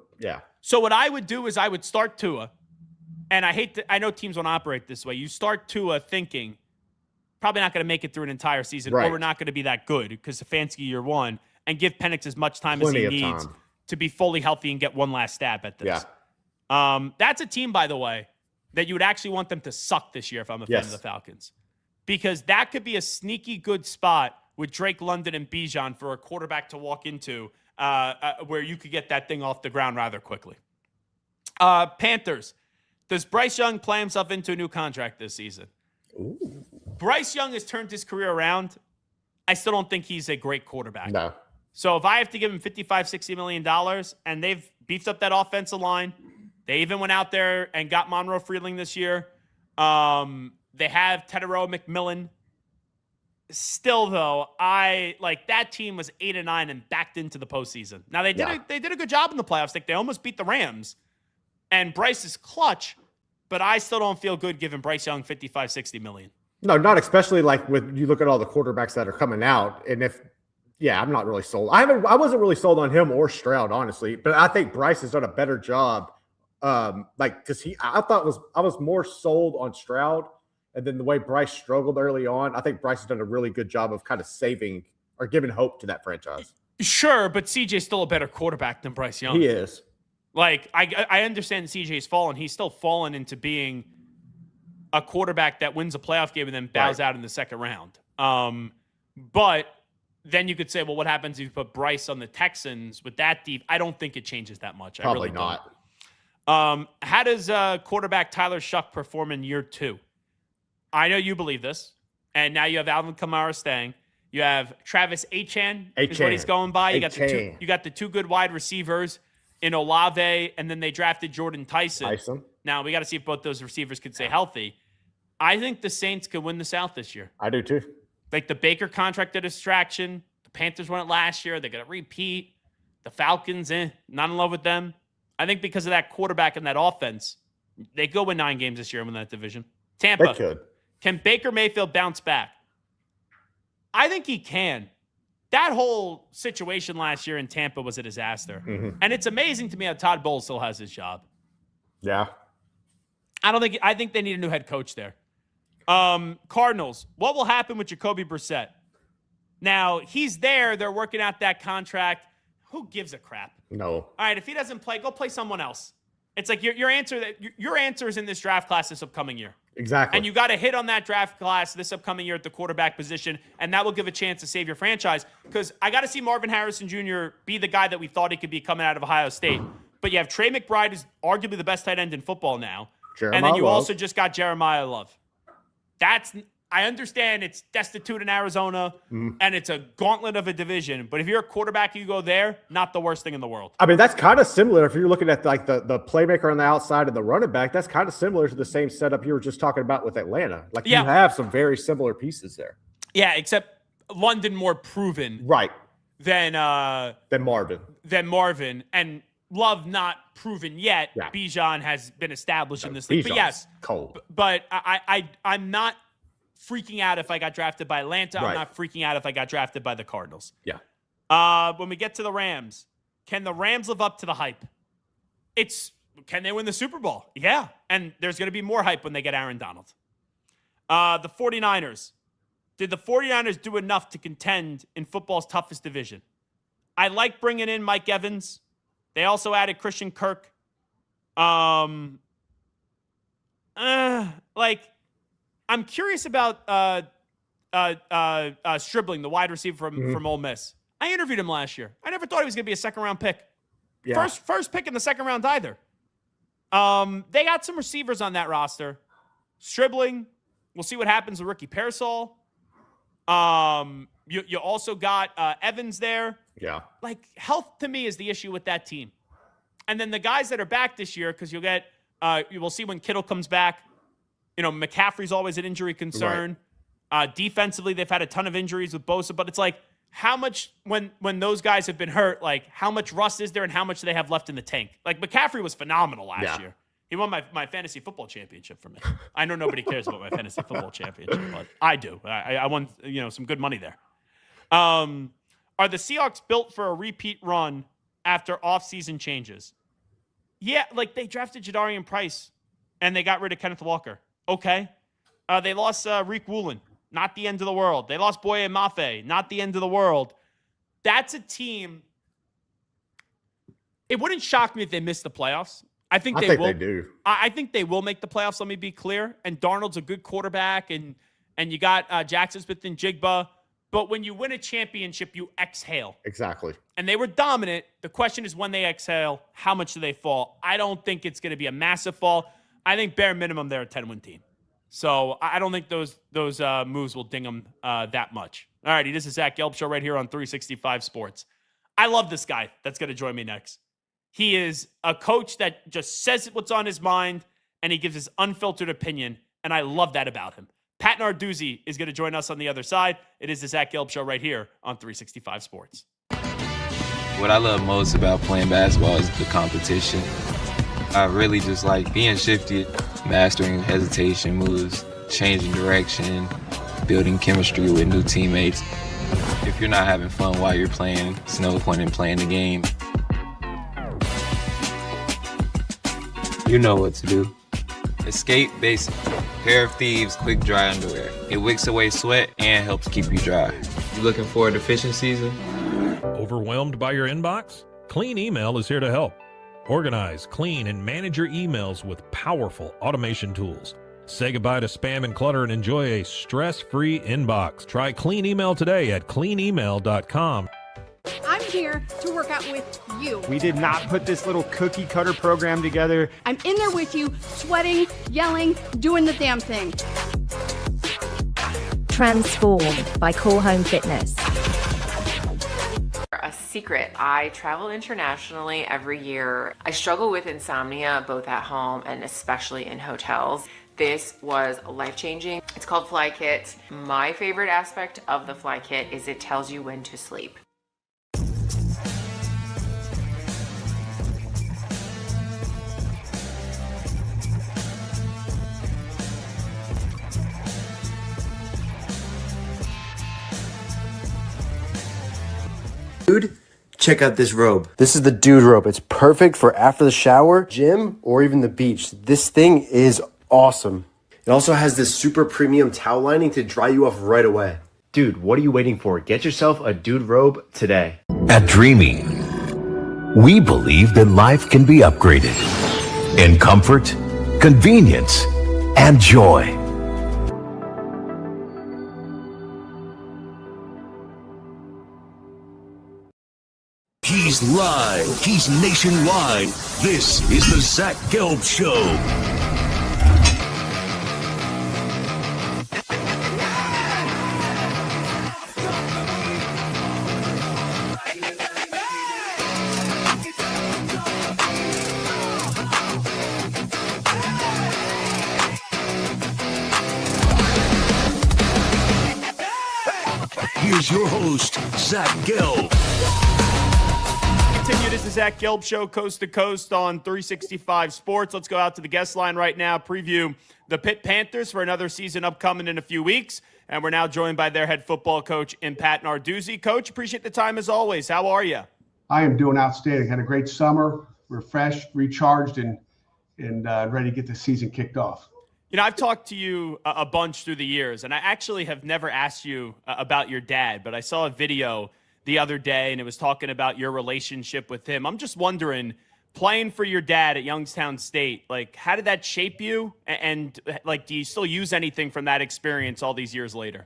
So what I would do is I would start Tua, and I know teams won't operate this way. You start Tua thinking probably not going to make it through an entire season, or Right. we're not going to be that good because Stefanski year 1, and give Penix as much time Plenty as he of needs time. to be fully healthy and get one last stab at this. Yeah. That's a team, by the way, that you would actually want them to suck this year if I'm a fan of the Falcons. Because that could be a sneaky good spot with Drake London and Bijan for a quarterback to walk into where you could get that thing off the ground rather quickly. Panthers. Does Bryce Young play himself into a new contract this season? Ooh. Bryce Young has turned his career around. I still don't think he's a great quarterback. No. So if I have to give him $55-60 million and they've beefed up that offensive line, they even went out there and got Monroe Freeling this year. They have Tedero McMillan. Still, though, that team was 8-9 and backed into the postseason. Now they did a good job in the playoffs. Like they almost beat the Rams. And Bryce is clutch, but I still don't feel good giving Bryce Young $55-60 million. No, not especially like with you look at all the quarterbacks that are coming out, and I'm not really sold. I wasn't really sold on him or Stroud, honestly, but I think Bryce has done a better job. Because I was more sold on Stroud, and then the way Bryce struggled early on, I think Bryce has done a really good job of kind of saving or giving hope to that franchise. Sure, but CJ's still a better quarterback than Bryce Young. He is. Like, I understand CJ's fallen. He's still fallen into being a quarterback that wins a playoff game and then bows out in the second round. But then you could say, well, what happens if you put Bryce on the Texans with that deep? I don't think it changes that much. Probably I really not. don't. How does quarterback Tyler Shuck perform in year 2? I know you believe this. And now you have Alvin Kamara staying. You have Travis Etienne is what he's going by. You got the two good wide receivers in Olave, and then they drafted Jordan Tyson. Now, we got to see if both those receivers could stay healthy. I think the Saints could win the South this year. I do too. Like the Baker contract a distraction. The Panthers won it last year. They're going to repeat. The Falcons, not in love with them. I think because of that quarterback and that offense, they go win 9 games this year and win that division. Tampa. They could. Can Baker Mayfield bounce back? I think he can. That whole situation last year in Tampa was a disaster. Mm-hmm. And it's amazing to me how Todd Bowles still has his job. Yeah. I think they need a new head coach there. Cardinals, what will happen with Jacoby Brissett? Now, he's there. They're working out that contract. Who gives a crap? No. All right, if he doesn't play, go play someone else. It's like your answer is in this draft class this upcoming year. Exactly. And you got to hit on that draft class this upcoming year at the quarterback position, and that will give a chance to save your franchise. Because I got to see Marvin Harrison Jr. be the guy that we thought he could be coming out of Ohio State. But you have Trey McBride, who's arguably the best tight end in football now. Jeremiah and then you Love. also just got Jeremiah Love. I understand it's destitute in Arizona, and it's a gauntlet of a division. But if you're a quarterback, you go there, not the worst thing in the world. I mean, that's kind of similar. If you're looking at like the playmaker on the outside and the running back, that's kind of similar to the same setup you were just talking about with Atlanta. Like you have some very similar pieces there. Yeah, except London more proven, right? Than Marvin. And Love not proven yet. Yeah. Bijan has been established in this league. But yes, cold. But I'm not freaking out if I got drafted by Atlanta. Right. I'm not freaking out if I got drafted by the Cardinals. Yeah. When we get to the Rams, can the Rams live up to the hype? Can they win the Super Bowl? Yeah. And there's going to be more hype when they get Aaron Donald. The 49ers. Did the 49ers do enough to contend in football's toughest division? I like bringing in Mike Evans. They also added Christian Kirk. I'm curious about Stribling, the wide receiver from Ole Miss. I interviewed him last year. I never thought he was going to be a second-round pick. Yeah. First pick in the second round either. They got some receivers on that roster. Stribling. We'll see what happens with Ricky Pearsall. You also got Evans there. Yeah. Like, health to me is the issue with that team. And then the guys that are back this year, because you will see when Kittle comes back. You know, McCaffrey's always an injury concern. Right. Defensively, they've had a ton of injuries with Bosa, but it's like, how much, when those guys have been hurt, like, how much rust is there and how much do they have left in the tank? Like, McCaffrey was phenomenal last year. He won my fantasy football championship for me. I know nobody cares about my fantasy football championship, but I do. I won, some good money there. Are the Seahawks built for a repeat run after offseason changes? Yeah, like they drafted Jadarian Price and they got rid of Kenneth Walker. Okay. They lost Reek Woolen. Not the end of the world. They lost Boye Mafe. Not the end of the world. That's a team. It wouldn't shock me if they missed the playoffs. I think they will. They do. I think they will make the playoffs. Let me be clear. And Darnold's a good quarterback, and you got Jackson Smith and Jigba. But when you win a championship, you exhale. Exactly. And they were dominant. The question is, when they exhale, how much do they fall? I don't think it's going to be a massive fall. I think bare minimum they're a 10-win team. So I don't think those moves will ding them that much. All righty, this is Zach Gelb Show right here on 365 Sports. I love this guy that's going to join me next. He is a coach that just says what's on his mind, and he gives his unfiltered opinion, and I love that about him. Pat Narduzzi is going to join us on the other side. It is the Zach Gelb Show right here on 365 Sports. What I love most about playing basketball is the competition. I really just like being shifted, mastering hesitation moves, changing direction, building chemistry with new teammates. If you're not having fun while you're playing, it's no point in playing the game. You know what to do. Escape Basic. Pair of Thieves quick dry underwear. It wicks away sweat and helps keep you dry. You looking forward to fishing season? Overwhelmed by your inbox? Clean Email is here to help. Organize, clean, and manage your emails with powerful automation tools. Say goodbye to spam and clutter and enjoy a stress-free inbox. Try Clean Email today at cleanemail.com. I'm here to work out with you. We did not put this little cookie cutter program together. I'm in there with you, sweating, yelling, doing the damn thing. Transform by Core Home Fitness. A secret. I travel internationally every year. I struggle with insomnia both at home and especially in hotels. This was life-changing. It's called Fly Kit. My favorite aspect of the Fly Kit is it tells you when to sleep. Dude, check out this robe. This is the dude robe. It's perfect for after the shower, gym, or even the beach. This thing is awesome. It also has this super premium towel lining to dry you off right away. Dude, what are you waiting for? Get yourself a dude robe today. At Dreamy, we believe that life can be upgraded in comfort, convenience, and joy. He's live. He's nationwide. This is the Zach Gelb Show. Here's your host, Zach Gelb. Continue. This is Zach Gelb Show, coast to coast on 365 Sports. Let's go out to the guest line right now, preview the Pitt Panthers for another season upcoming in a few weeks. And we're now joined by their head football coach in Pat Narduzzi. Coach, appreciate the time as always. How are you? I am doing outstanding. Had a great summer, refreshed, recharged, and ready to get the season kicked off. You know, I've talked to you a bunch through the years, and I actually have never asked you about your dad, but I saw a video the other day, and it was talking about your relationship with him. I'm just wondering, playing for your dad at Youngstown State, like, how did that shape you? And like, do you still use anything from that experience all these years later?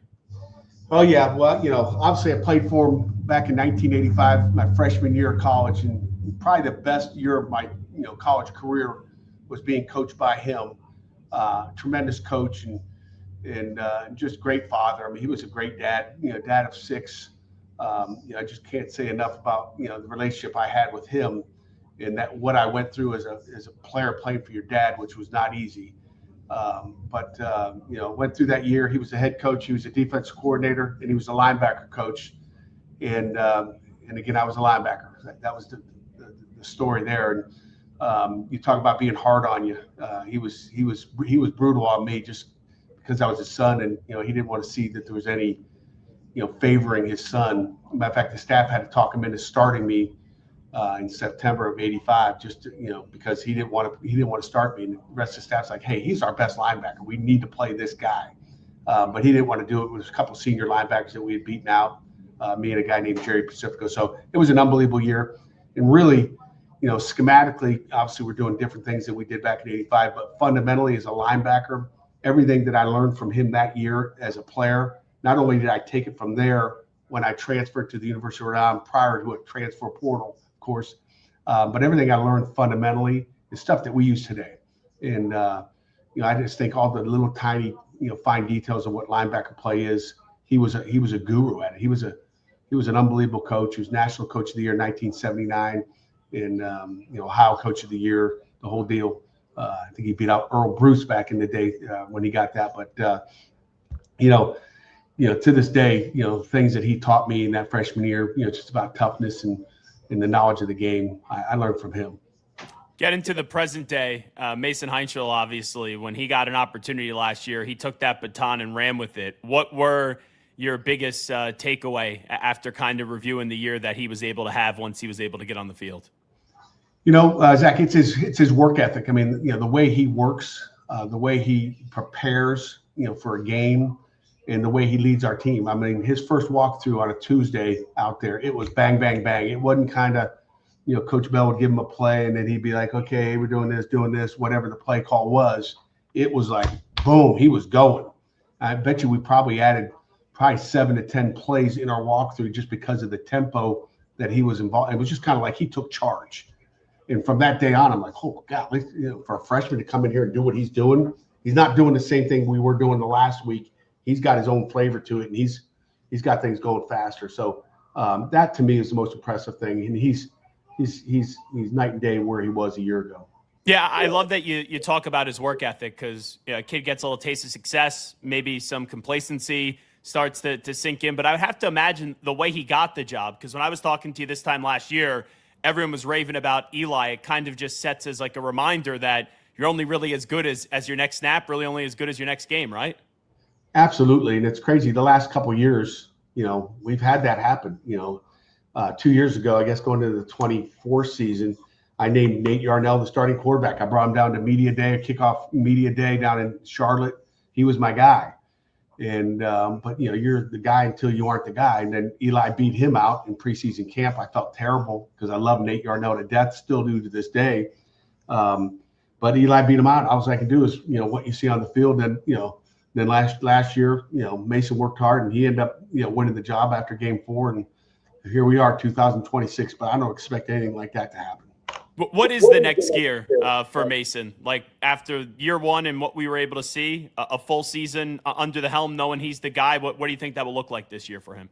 Oh, yeah. Well, obviously I played for him back in 1985, my freshman year of college, and probably the best year of my, college career was being coached by him. Tremendous coach and just great father. I mean, he was a great dad, dad of 6. I just can't say enough about, the relationship I had with him and that what I went through as a player playing for your dad, which was not easy. But went through that year. He was the head coach. He was a defensive coordinator, and he was a linebacker coach. And again, I was a linebacker. That was the story there. And you talk about being hard on you. He was brutal on me just because I was his son, and he didn't want to see that there was any favoring his son. Matter of fact, the staff had to talk him into starting me in September of '85, just to, because he didn't want to start me. And the rest of the staff's like, hey, he's our best linebacker. We need to play this guy. But he didn't want to do it. It was a couple senior linebackers that we had beaten out, me and a guy named Jerry Pacifico. So it was an unbelievable year, and really. Schematically, obviously, we're doing different things than we did back in '85, but fundamentally, as a linebacker, everything that I learned from him that year as a player, not only did I take it from there when I transferred to the University of Rhode Island prior to a transfer portal, of course, but everything I learned fundamentally is stuff that we use today. And, I just think all the little tiny, fine details of what linebacker play is, he was a guru at it. He was an unbelievable coach. He was National Coach of the Year in 1979. And Ohio Coach of the Year, the whole deal. I think he beat out Earl Bruce back in the day when he got that. But to this day, things that he taught me in that freshman year, just about toughness and the knowledge of the game, I learned from him. Get into the present day. Mason Heinschel, obviously, when he got an opportunity last year, he took that baton and ran with it. What were your biggest takeaway after kind of reviewing the year that he was able to have once he was able to get on the field? Zach, it's his work ethic. I mean, the way he works, the way he prepares, for a game, and the way he leads our team. I mean, his first walkthrough on a Tuesday out there, it was bang, bang, bang. It wasn't kind of, Coach Bell would give him a play, and then he'd be like, okay, we're doing this, whatever the play call was. It was like, boom, he was going. I bet you we probably added 7 to 10 plays in our walkthrough just because of the tempo that he was involved. It was just kind of like he took charge. And from that day on, I'm like, oh, God, for a freshman to come in here and do what he's doing, he's not doing the same thing we were doing the last week. He's got his own flavor to it, and he's got things going faster. So that, to me, is the most impressive thing. And he's night and day where he was a year ago. Yeah, I love that you talk about his work ethic because a kid gets a little taste of success, maybe some complacency starts to sink in. But I would have to imagine the way he got the job, because when I was talking to you this time last year, everyone was raving about Eli. It kind of just sets as like a reminder that you're only really as good as your next snap, really only as good as your next game, right? Absolutely. And it's crazy. The last couple of years, we've had that happen. 2 years ago, I guess going into the 24 season, I named Nate Yarnell the starting quarterback. I brought him down to media day, kickoff media day down in Charlotte. He was my guy. And but you're the guy until you aren't the guy. And then Eli beat him out in preseason camp. I felt terrible because I love Nate Yarnell to death, still do to this day. But Eli beat him out. All I can do is what you see on the field. And then last year, Mason worked hard and he ended up winning the job after Game 4. And here we are, 2026. But I don't expect anything like that to happen. What is the next gear for Mason? Like after year 1 and what we were able to see, a full season under the helm, knowing he's the guy, what do you think that will look like this year for him?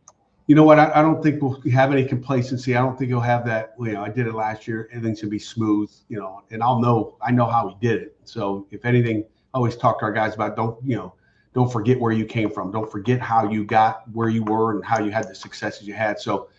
You know what? I don't think we'll have any complacency. I don't think he'll have that. I did it last year. Everything's gonna be smooth. And I know how he did it. So if anything, I always talk to our guys about don't forget where you came from. Don't forget how you got where you were and how you had the successes you had. So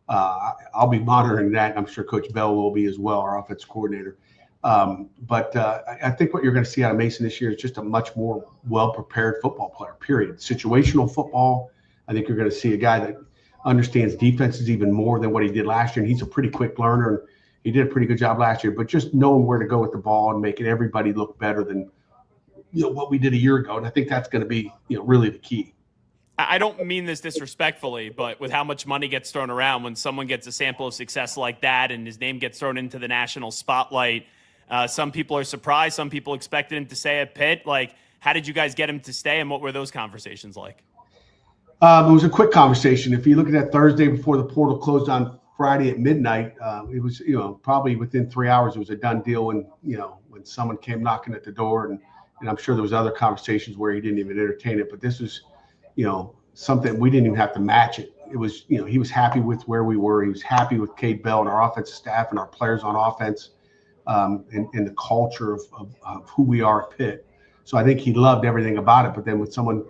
I'll be monitoring that. And I'm sure Coach Bell will be as well, our offensive coordinator. But I think what you're going to see out of Mason this year is just a much more well-prepared football player, period. Situational football. I think you're going to see a guy that understands defenses even more than what he did last year. And he's a pretty quick learner. And he did a pretty good job last year. But just knowing where to go with the ball and making everybody look better than what we did a year ago. And I think that's going to be really the key. I don't mean this disrespectfully, but with how much money gets thrown around, when someone gets a sample of success like that and his name gets thrown into the national spotlight, some people are surprised. Some people expected him to stay at Pitt. Like, how did you guys get him to stay, and what were those conversations like? It was a quick conversation. If you look at that Thursday before the portal closed on Friday at midnight, it was probably within 3 hours it was a done deal. When when someone came knocking at the door, and I'm sure there was other conversations where he didn't even entertain it, but this was something we didn't even have to match it. It was, he was happy with where we were. He was happy with Cade Bell and our offensive staff and our players on offense, and the culture of who we are at Pitt. So I think he loved everything about it. But then when someone,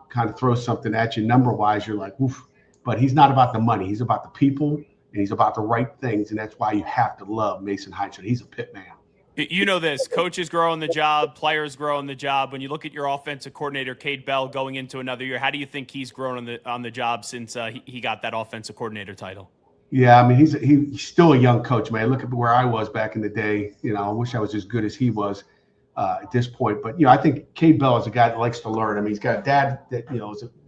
kind of throws something at you number-wise, you're like, oof. But he's not about the money. He's about the people, and he's about the right things. And that's why you have to love Mason Heinsohn. He's a Pitt man. You know this. Coaches grow on the job. Players grow on the job. When you look at your offensive coordinator, Cade Bell, going into another year, how do you think he's grown on the job since he got that offensive coordinator title? Yeah, I mean, he's still a young coach, man. Look at where I was back in the day. I wish I was as good as he was at this point. But, I think Cade Bell is a guy that likes to learn. I mean, he's got a dad that,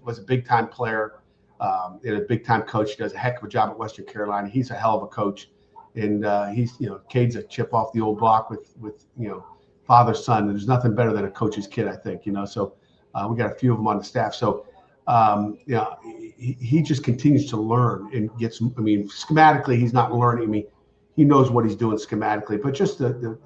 was a big-time player and a big-time coach. He does a heck of a job at Western Carolina. He's a hell of a coach. And he's, Cade's a chip off the old block with father, son. There's nothing better than a coach's kid, I think, So we got a few of them on the staff. So, he just continues to learn and gets, schematically, he's not learning. He knows what he's doing schematically, but just the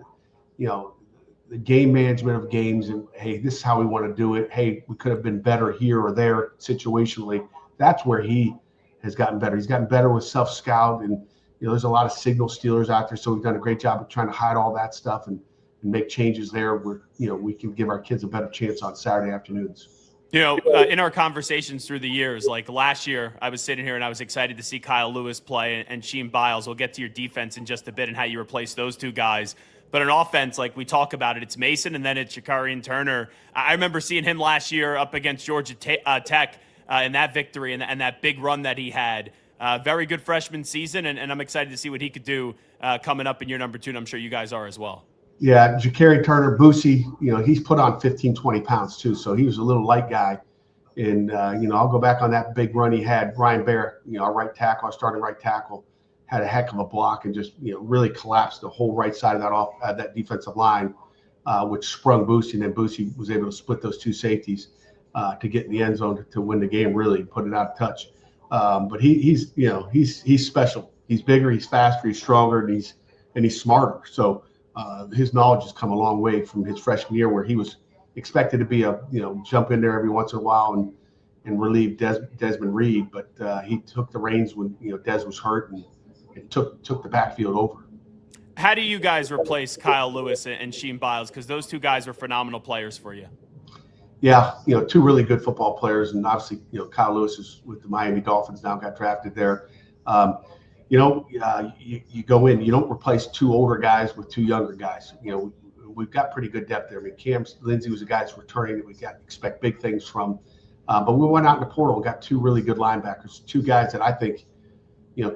game management of games and, hey, this is how we want to do it. Hey, we could have been better here or there situationally. That's where he has gotten better. He's gotten better with self-scout and, there's a lot of signal stealers out there, so we've done a great job of trying to hide all that stuff and make changes there where, we can give our kids a better chance on Saturday afternoons. In our conversations through the years, like last year, I was sitting here and I was excited to see Kyle Lewis play and Sheem Biles. We'll get to your defense in just a bit and how you replace those two guys. But on offense, like we talk about it, it's Mason and then it's Shakarian Turner. I remember seeing him last year up against Georgia Tech in that victory and that big run that he had. Very good freshman season, and I'm excited to see what he could do coming up in year number 2, and I'm sure you guys are as well. Yeah, Shakarian Turner, Boosie, he's put on 15, 20 pounds too, so he was a little light guy. And, I'll go back on that big run he had. Ryan Bear, our right tackle, our starting right tackle, had a heck of a block and just, really collapsed the whole right side of that defensive line, which sprung Boosie, and then Boosie was able to split those two safeties to get in the end zone to win the game, really, put it out of touch. But he's special. He's bigger, he's faster, he's stronger, and he's smarter. So his knowledge has come a long way from his freshman year, where he was expected to be jump in there every once in a while and relieve Desmond Reed. But he took the reins when Des was hurt and took the backfield over. How do you guys replace Kyle Lewis and Sheem Biles? Because those two guys were phenomenal players for you. Yeah, two really good football players, and obviously, Kyle Lewis is with the Miami Dolphins now, got drafted there. You go in, you don't replace two older guys with two younger guys. We've got pretty good depth there. Cam Lindsey was a guy that's returning that we expect big things from. But we went out in the portal and got two really good linebackers, two guys that I think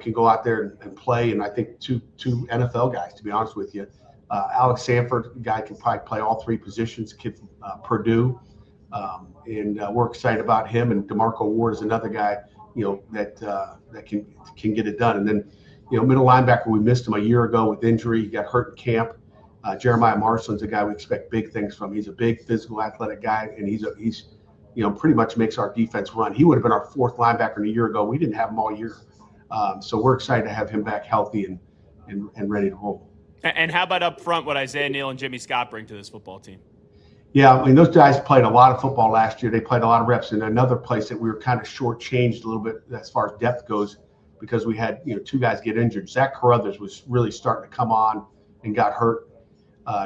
can go out there and play. And I think two NFL guys, to be honest with you. Alex Sanford, a guy can probably play all three positions, kid from Purdue. And we're excited about him. And DeMarco Ward is another guy, that can get it done. And then, middle linebacker, we missed him a year ago with injury. He got hurt in camp. Jeremiah Marsland's a guy we expect big things from. He's a big physical, athletic guy, and he's pretty much makes our defense run. He would have been our fourth linebacker a year ago. We didn't have him all year. So we're excited to have him back healthy and ready to roll. And how about up front, what Isaiah Neal and Jimmy Scott bring to this football team? Yeah, I mean, those guys played a lot of football last year. They played a lot of reps. And another place that we were kind of shortchanged a little bit as far as depth goes, because we had two guys get injured. Zach Carruthers was really starting to come on and got hurt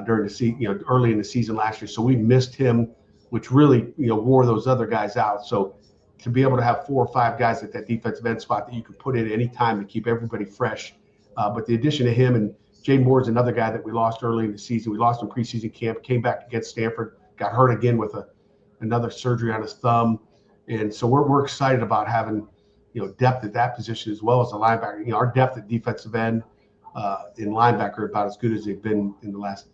during the season, early in the season last year. So we missed him, which really wore those other guys out. So to be able to have 4 or 5 guys at that defensive end spot that you can put in any time to keep everybody fresh. But the addition of him and Jay Moore's another guy that we lost early in the season. We lost in preseason camp, came back against Stanford, got hurt again with another surgery on his thumb. And so we're excited about having, depth at that position as well as the linebacker. Our depth at defensive end in linebacker are about as good as they've been in the last,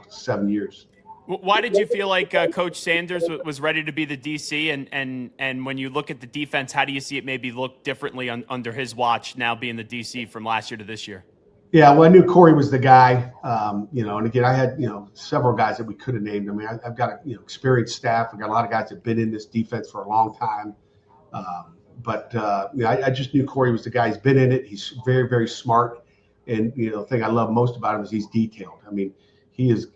7 years. Why did you feel like Coach Sanders was ready to be the DC? And when you look at the defense, how do you see it maybe look differently under his watch now being the DC from last year to this year? Yeah, well, I knew Corey was the guy, and again, I had, several guys that we could have named. I mean, I've got a, experienced staff. I've got a lot of guys that have been in this defense for a long time. I just knew Corey was the guy. He's been in it. He's very, very smart. And, the thing I love most about him is he's detailed. I mean, he is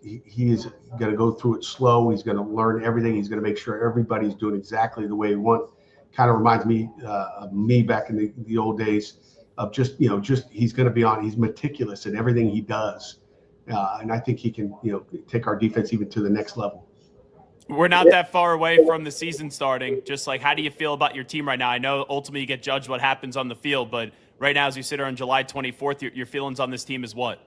going to go through it slow. He's going to learn everything. He's going to make sure everybody's doing exactly the way he wants. Kind of reminds me of me back in the old days. Of just he's going to be he's meticulous in everything he does. And I think he can, take our defense even to the next level. We're not that far away from the season starting. Just like, how do you feel about your team right now? I know ultimately you get judged what happens on the field, but right now as you sit here on July 24th, your feelings on this team is what?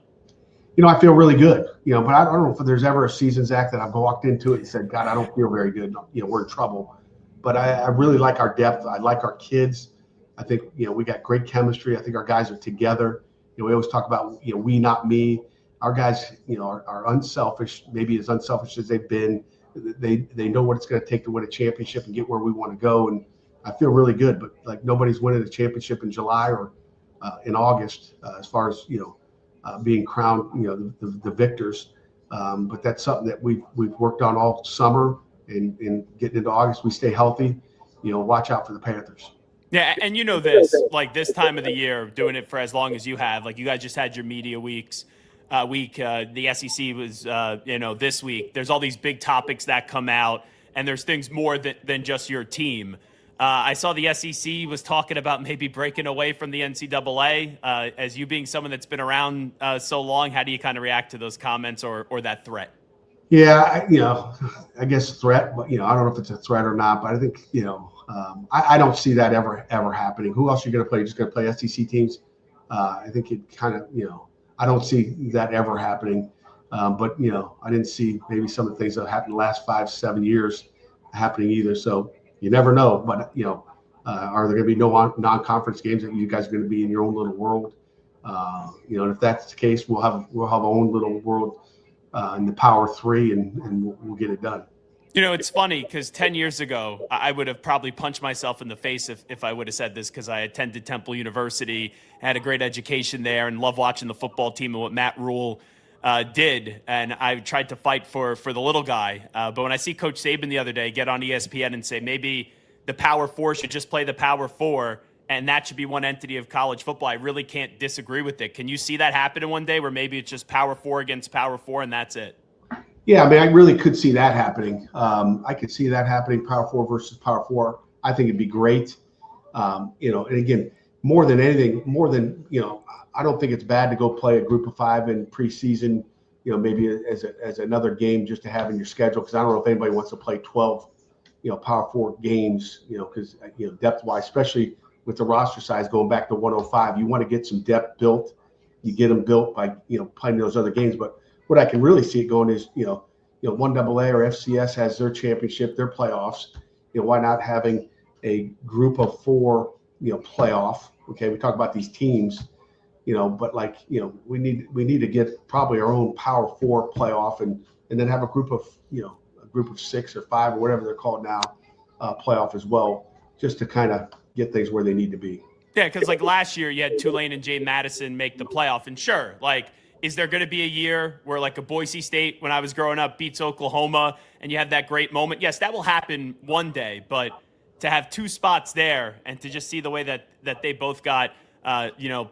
I feel really good, but I don't know if there's ever a season, Zach, that I've walked into it and said, God, I don't feel very good. We're in trouble. But I really like our depth. I like our kids. I think, we got great chemistry. I think our guys are together. We always talk about, we, not me. Our guys, are unselfish, maybe as unselfish as they've been. They know what it's going to take to win a championship and get where we want to go. And I feel really good, but like nobody's winning a championship in July or in August as far as, being crowned, the victors. But that's something that we've worked on all summer and getting into August. We stay healthy, watch out for the Panthers. Yeah, and this, like this time of the year, doing it for as long as you have, like you guys just had your media week. The SEC was, this week. There's all these big topics that come out, and there's things more than just your team. I saw the SEC was talking about maybe breaking away from the NCAA. As you being someone that's been around so long, how do you kind of react to those comments or that threat? Yeah, I guess threat, but I don't know if it's a threat or not. But I think I don't see that ever happening. Who else are you going to play? You're just going to play SEC teams? I think it kind of I don't see that ever happening. But I didn't see maybe some of the things that happened the last 5-7 years happening either. So you never know. But are there going to be no non-conference games that you guys are going to be in your own little world? And if that's the case, we'll have our own little world in the Power 3, and we'll get it done. It's funny because 10 years ago, I would have probably punched myself in the face if I would have said this, because I attended Temple University, had a great education there, and love watching the football team and what Matt Rule did. And I tried to fight for the little guy. But when I see Coach Saban the other day get on ESPN and say maybe the Power 4 should just play the Power 4, and that should be one entity of college football, I really can't disagree with it. Can you see that happen in one day where maybe it's just Power 4 against Power 4 and that's it? Yeah, I mean, I really could see that happening. I could see that happening, Power 4 versus Power 4. I think it'd be great. And again, more than anything, I don't think it's bad to go play a group of 5 in preseason, maybe as another game just to have in your schedule, because I don't know if anybody wants to play 12, Power 4 games, because, depth-wise, especially with the roster size going back to 105, you want to get some depth built. You get them built by, playing those other games. But what I can really see it going is, 1AA or FCS has their championship, their playoffs. Why not having a group of 4, playoff. Okay, we talk about these teams, but like we need to get probably our own Power Four playoff, and then have a group of 6 or 5 or whatever they're called now, playoff as well, just to kind of get things where they need to be. Yeah, because like last year you had Tulane and Jay Madison make the playoff, and sure, like, is there going to be a year where like a Boise State, when I was growing up, beats Oklahoma and you have that great moment? Yes, that will happen one day, but to have 2 spots there and to just see the way that they both got,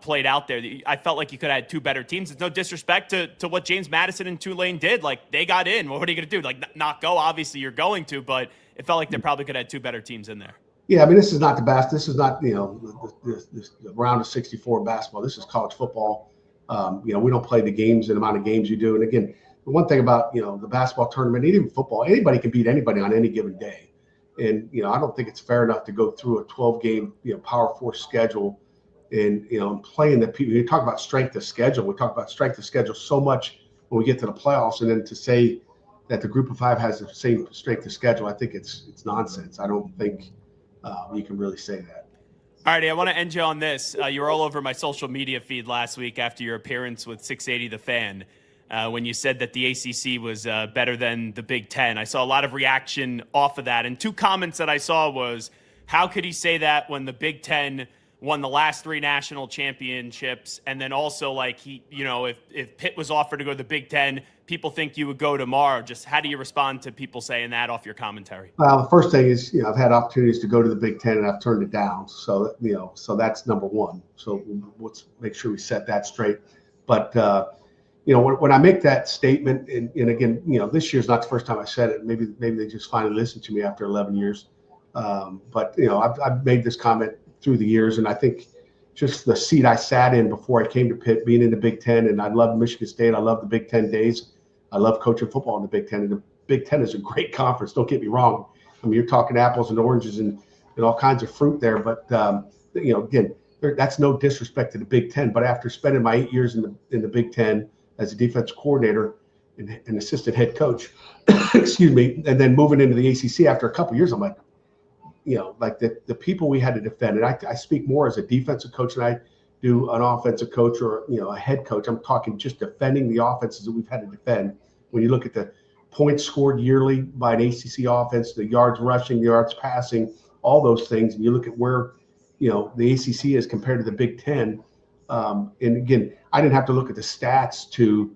played out there, I felt like you could have had 2 better teams. It's no disrespect to what James Madison and Tulane did. Like, they got in. What are you going to do? Like, not go? Obviously, you're going to, but it felt like they probably could have had 2 better teams in there. Yeah, I mean, this is not the best. This is not, the round of 64 basketball. This is college football. We don't play the games, the amount of games you do. And again, the one thing about, the basketball tournament, even football, anybody can beat anybody on any given day. And, I don't think it's fair enough to go through a 12-game, Power 4 schedule and, playing the people. You talk about strength of schedule. We talk about strength of schedule so much when we get to the playoffs. And then to say that the group of 5 has the same strength of schedule, I think it's nonsense. I don't think you can really say that. All righty, I want to end you on this. You were all over my social media feed last week after your appearance with 680 The Fan, when you said that the ACC was better than the Big Ten. I saw a lot of reaction off of that. And 2 comments that I saw was, how could he say that when the Big Ten won the last 3 national championships? And then also, like, he, if Pitt was offered to go to the Big Ten, people think you would go tomorrow. Just how do you respond to people saying that off your commentary? Well, the first thing is, I've had opportunities to go to the Big Ten and I've turned it down. So, so that's number one. So let's make sure we set that straight. But, when I make that statement, and again, this year's not the first time I said it. Maybe they just finally listened to me after 11 years. But, I've made this comment through the years, and I think just the seat I sat in before I came to Pitt, being in the Big Ten, and I love Michigan State. I love the Big Ten days. I love coaching football in the Big Ten, and the Big Ten is a great conference. Don't get me wrong. I mean, you're talking apples and oranges and all kinds of fruit there. But again, that's no disrespect to the Big Ten. But after spending my 8 years in the Big Ten as a defensive coordinator and assistant head coach, excuse me, and then moving into the ACC after a couple of years, I'm like, like the people we had to defend. And I speak more as a defensive coach than I do an offensive coach or, a head coach. I'm talking just defending the offenses that we've had to defend. When you look at the points scored yearly by an ACC offense, the yards rushing, the yards passing, all those things, and you look at where, the ACC is compared to the Big Ten. And again, I didn't have to look at the stats to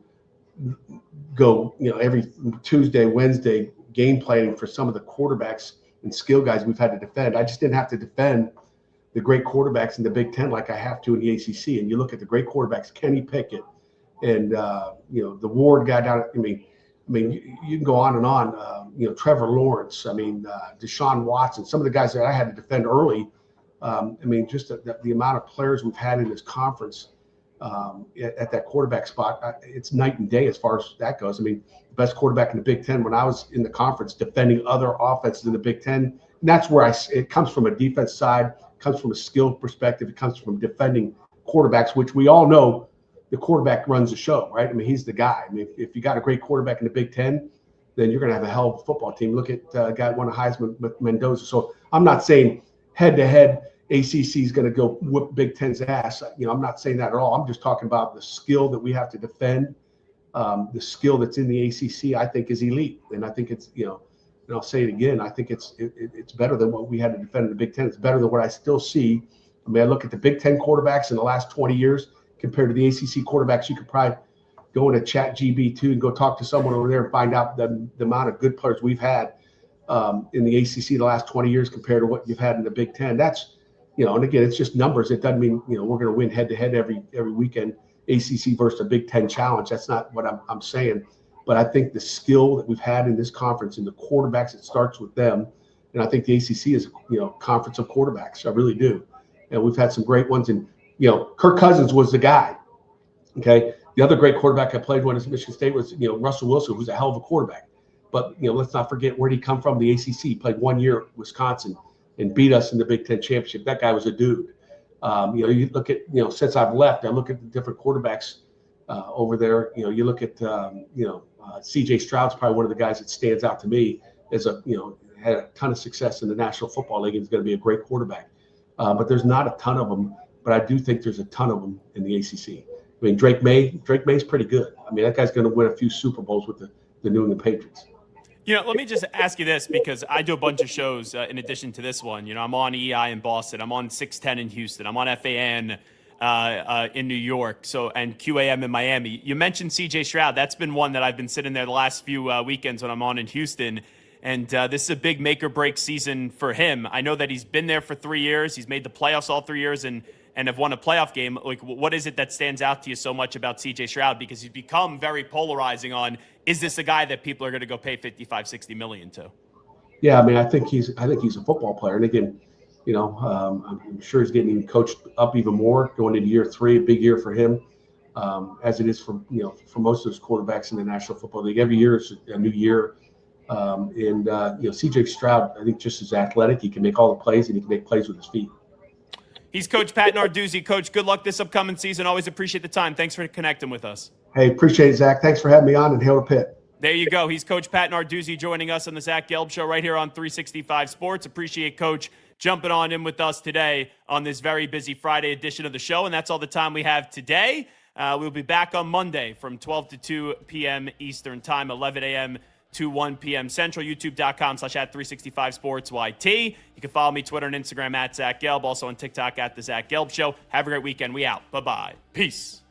go, every Tuesday, Wednesday game planning for some of the quarterbacks and skill guys we've had to defend. I just didn't have to defend the great quarterbacks in the Big Ten like I have to in the ACC. And you look at the great quarterbacks, Kenny Pickett, and the Ward guy down. I mean, you can go on and on. Trevor Lawrence. Deshaun Watson. Some of the guys that I had to defend early. Just the amount of players we've had in this conference at that quarterback spot. It's night and day as far as that goes. The best quarterback in the Big Ten when I was in the conference defending other offenses in the Big Ten. And that's where it comes from a defense side, comes from a skill perspective. It comes from defending quarterbacks, which we all know the quarterback runs the show, right? He's the guy. If you got a great quarterback in the Big Ten, then you're going to have a hell of a football team. Look at a guy who won a Heisman with Mendoza. So I'm not saying head-to-head ACC is going to go whoop Big Ten's ass. I'm not saying that at all. I'm just talking about the skill that we have to defend. The skill that's in the ACC, I think, is elite, and I think it's, and I'll say it again, I think it's better than what we had to defend in the Big Ten. It's better than what I still see. I look at the Big Ten quarterbacks in the last 20 years compared to the ACC quarterbacks. You could probably go into ChatGPT and go talk to someone over there and find out the amount of good players we've had in the ACC the last 20 years compared to what you've had in the Big Ten. That's, and again, it's just numbers. It doesn't mean, we're going to win head-to-head every weekend. ACC versus a Big Ten challenge. That's not what I'm saying. But I think the skill that we've had in this conference and the quarterbacks, it starts with them. And I think the ACC is, conference of quarterbacks. I really do. And we've had some great ones. And, Kirk Cousins was the guy. Okay. The other great quarterback I played when I was at Michigan State was, Russell Wilson, who's a hell of a quarterback. But, let's not forget where did he come from? The ACC. He played 1 year at Wisconsin and beat us in the Big Ten championship. That guy was a dude. You look at, since I've left, I look at the different quarterbacks over there. You look at, C.J. Stroud's probably one of the guys that stands out to me as had a ton of success in the National Football League and is going to be a great quarterback. but there's not a ton of them. But I do think there's a ton of them in the ACC. I mean, Drake May's pretty good. I mean, that guy's going to win a few Super Bowls with the New England Patriots. Let me just ask you this, because I do a bunch of shows in addition to this one. I'm on EI in Boston. I'm on 610 in Houston. I'm on FAN in New York, and QAM in Miami. You mentioned CJ Stroud. That's been one that I've been sitting there the last few weekends when I'm on in Houston. And this is a big make or break season for him. I know that he's been there for 3 years. He's made the playoffs all 3 years and have won a playoff game. Like, what is it that stands out to you so much about CJ Stroud? Because he's become very polarizing on, is this a guy that people are going to go pay 55, 60 million to? Yeah, I mean, I think he's a football player. And again, I'm sure he's getting coached up even more going into year 3, a big year for him, as it is for most of those quarterbacks in the National Football League. Every year is a new year. CJ Stroud, I think, just as athletic. He can make all the plays, and he can make plays with his feet. He's Coach Pat Narduzzi. Coach, good luck this upcoming season. Always appreciate the time. Thanks for connecting with us. Hey, appreciate it, Zach. Thanks for having me on, and hail to Pitt. There you go. He's Coach Pat Narduzzi joining us on the Zach Gelb Show right here on 365 Sports. Appreciate Coach jumping on in with us today on this very busy Friday edition of the show. And that's all the time we have today. We'll be back on Monday from 12 to 2 p.m. Eastern Time, 11 a.m. to 1 p.m. Central, youtube.com/@365SportsYT. You can follow me Twitter and Instagram @Zach Gelb, also on TikTok @The Zach Gelb Show. Have a great weekend. We out. Bye-bye. Peace.